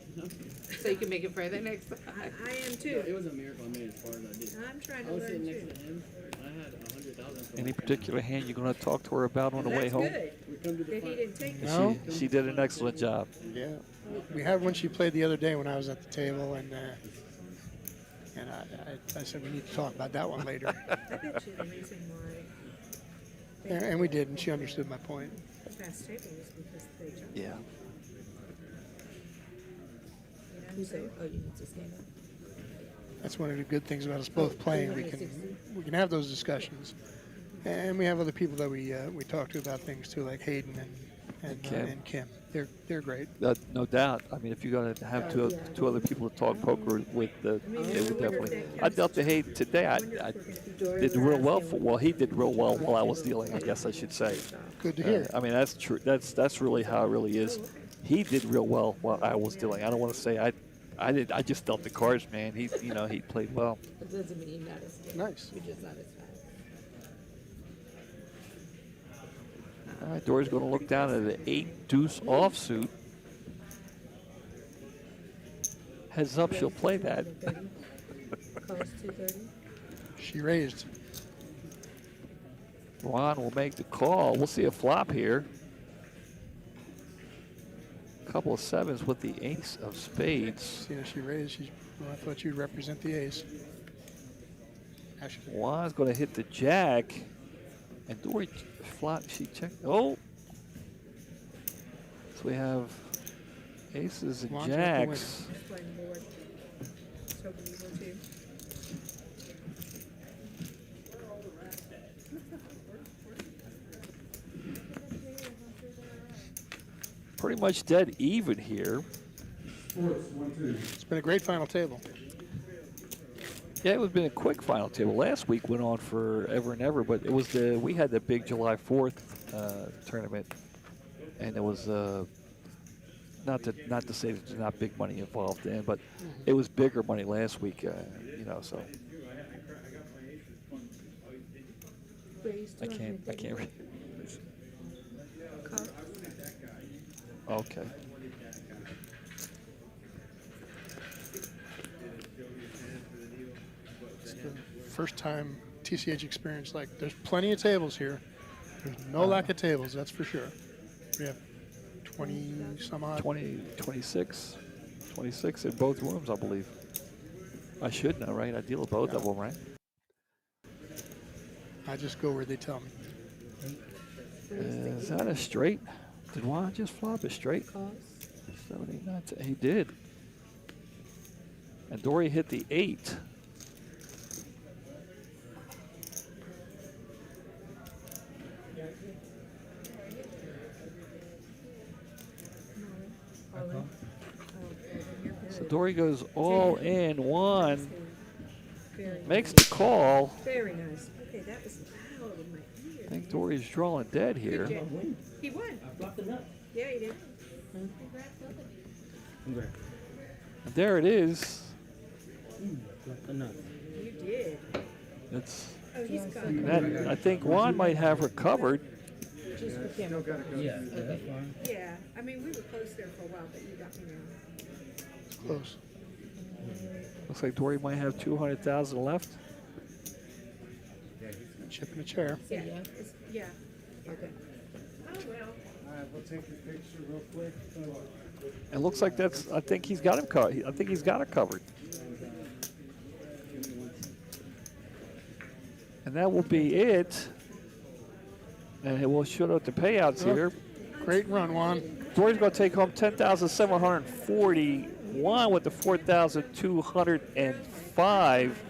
So you can make it further next time. I am It too. was a miracle I made as far as I did. I'm trying I to was learn sitting next too. to him. I had 100,000. Any particular hand you're going to talk to her about on the way That's home? good. We come to the That he front. didn't take it. No. She did an excellent job. Yeah. We had one she played the other day when I was at the table, and I said we need to talk about that one later. I bet you the reason why And we did, and she understood my point. the fast table is because they jump. Yeah. You know what I'm You say, saying? oh, you need to stand up. That's one of the good things about us both playing. We can have those discussions, and we have other people that we talk to about things too, like Hayden and Kim. They're great. No doubt. I mean, if you're going to have two other people to talk poker with, it would definitely. I dealt to Hayden today. I did real well he did real well while I was dealing, I guess I should say. Good to hear. I mean, that's true. That's really how it really is. He did real well while I was dealing. I don't want to say I did. I just dealt the cards, man. He played well. It doesn't mean you're not as good. Nice. You're just not as fast. All right, Dory's going to look down at the 8 deuce offsuit. Heads up, she'll play that. Calls 230. She raised. Ron will make the call. We'll see a flop here. Couple of 7s with the ace of spades. See how she raised. Well, I thought you'd represent the ace. Actually, Juan's going to hit the jack. And Dory flop, she checked. Oh! So we have aces and Juan's got the jacks. Just playing the board. Just hoping you will too. Pretty much dead even here. it's been a great final table. Yeah, it was been a quick final table. Last week went on for ever and ever, but it was we had the big July 4th tournament, and it was not to say that there's not big money involved in, but it was bigger money last week. So I can't read. Okay. It's the first time TCH experience, like, there's plenty of tables here. There's no lack of tables, that's for sure. We have 20 some odd. 26 in both rooms, I believe. I should know, right? I deal with both of them, right? I just go where they tell me. Is that a straight? Did Juan just flop a straight? 79. He did. And Dory hit the 8. So Dory goes all in. Juan makes the call. Very nice. Okay, that was loud in my ear. I think Dory's drawing dead here. He won. Drop the nut. Yeah, he did. Congrats. And there it is. Drop the nut. You did. It's Oh, he's gone. that. I think Juan might have recovered. Just for camera. Yeah, that's fine. Yeah, I mean, we were close there for a while, but you got me now. It's close. Looks like Dory might have 200,000 left. Chip in a chair. Yeah. Yeah. Okay. Oh, well. All right, we'll take a picture real quick. It looks like that's. I think he's got him covered. I think he's got it covered. And that will be it. And it will show out the payouts here. Great run, Juan. Dory's going to take home 10,741 with the 4,205.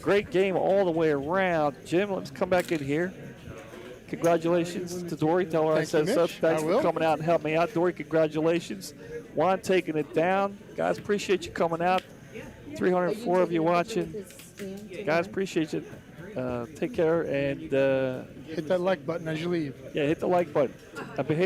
Great game all the way around. Jim, let's come back in here. Congratulations to Dory. Tell her I said so. Thanks for coming out and helping me out. Dory, congratulations. Juan taking it down. Guys, appreciate you coming out. 304 of you watching. Guys, appreciate you. Take care and Hit that like button as you leave. yeah, hit the like button.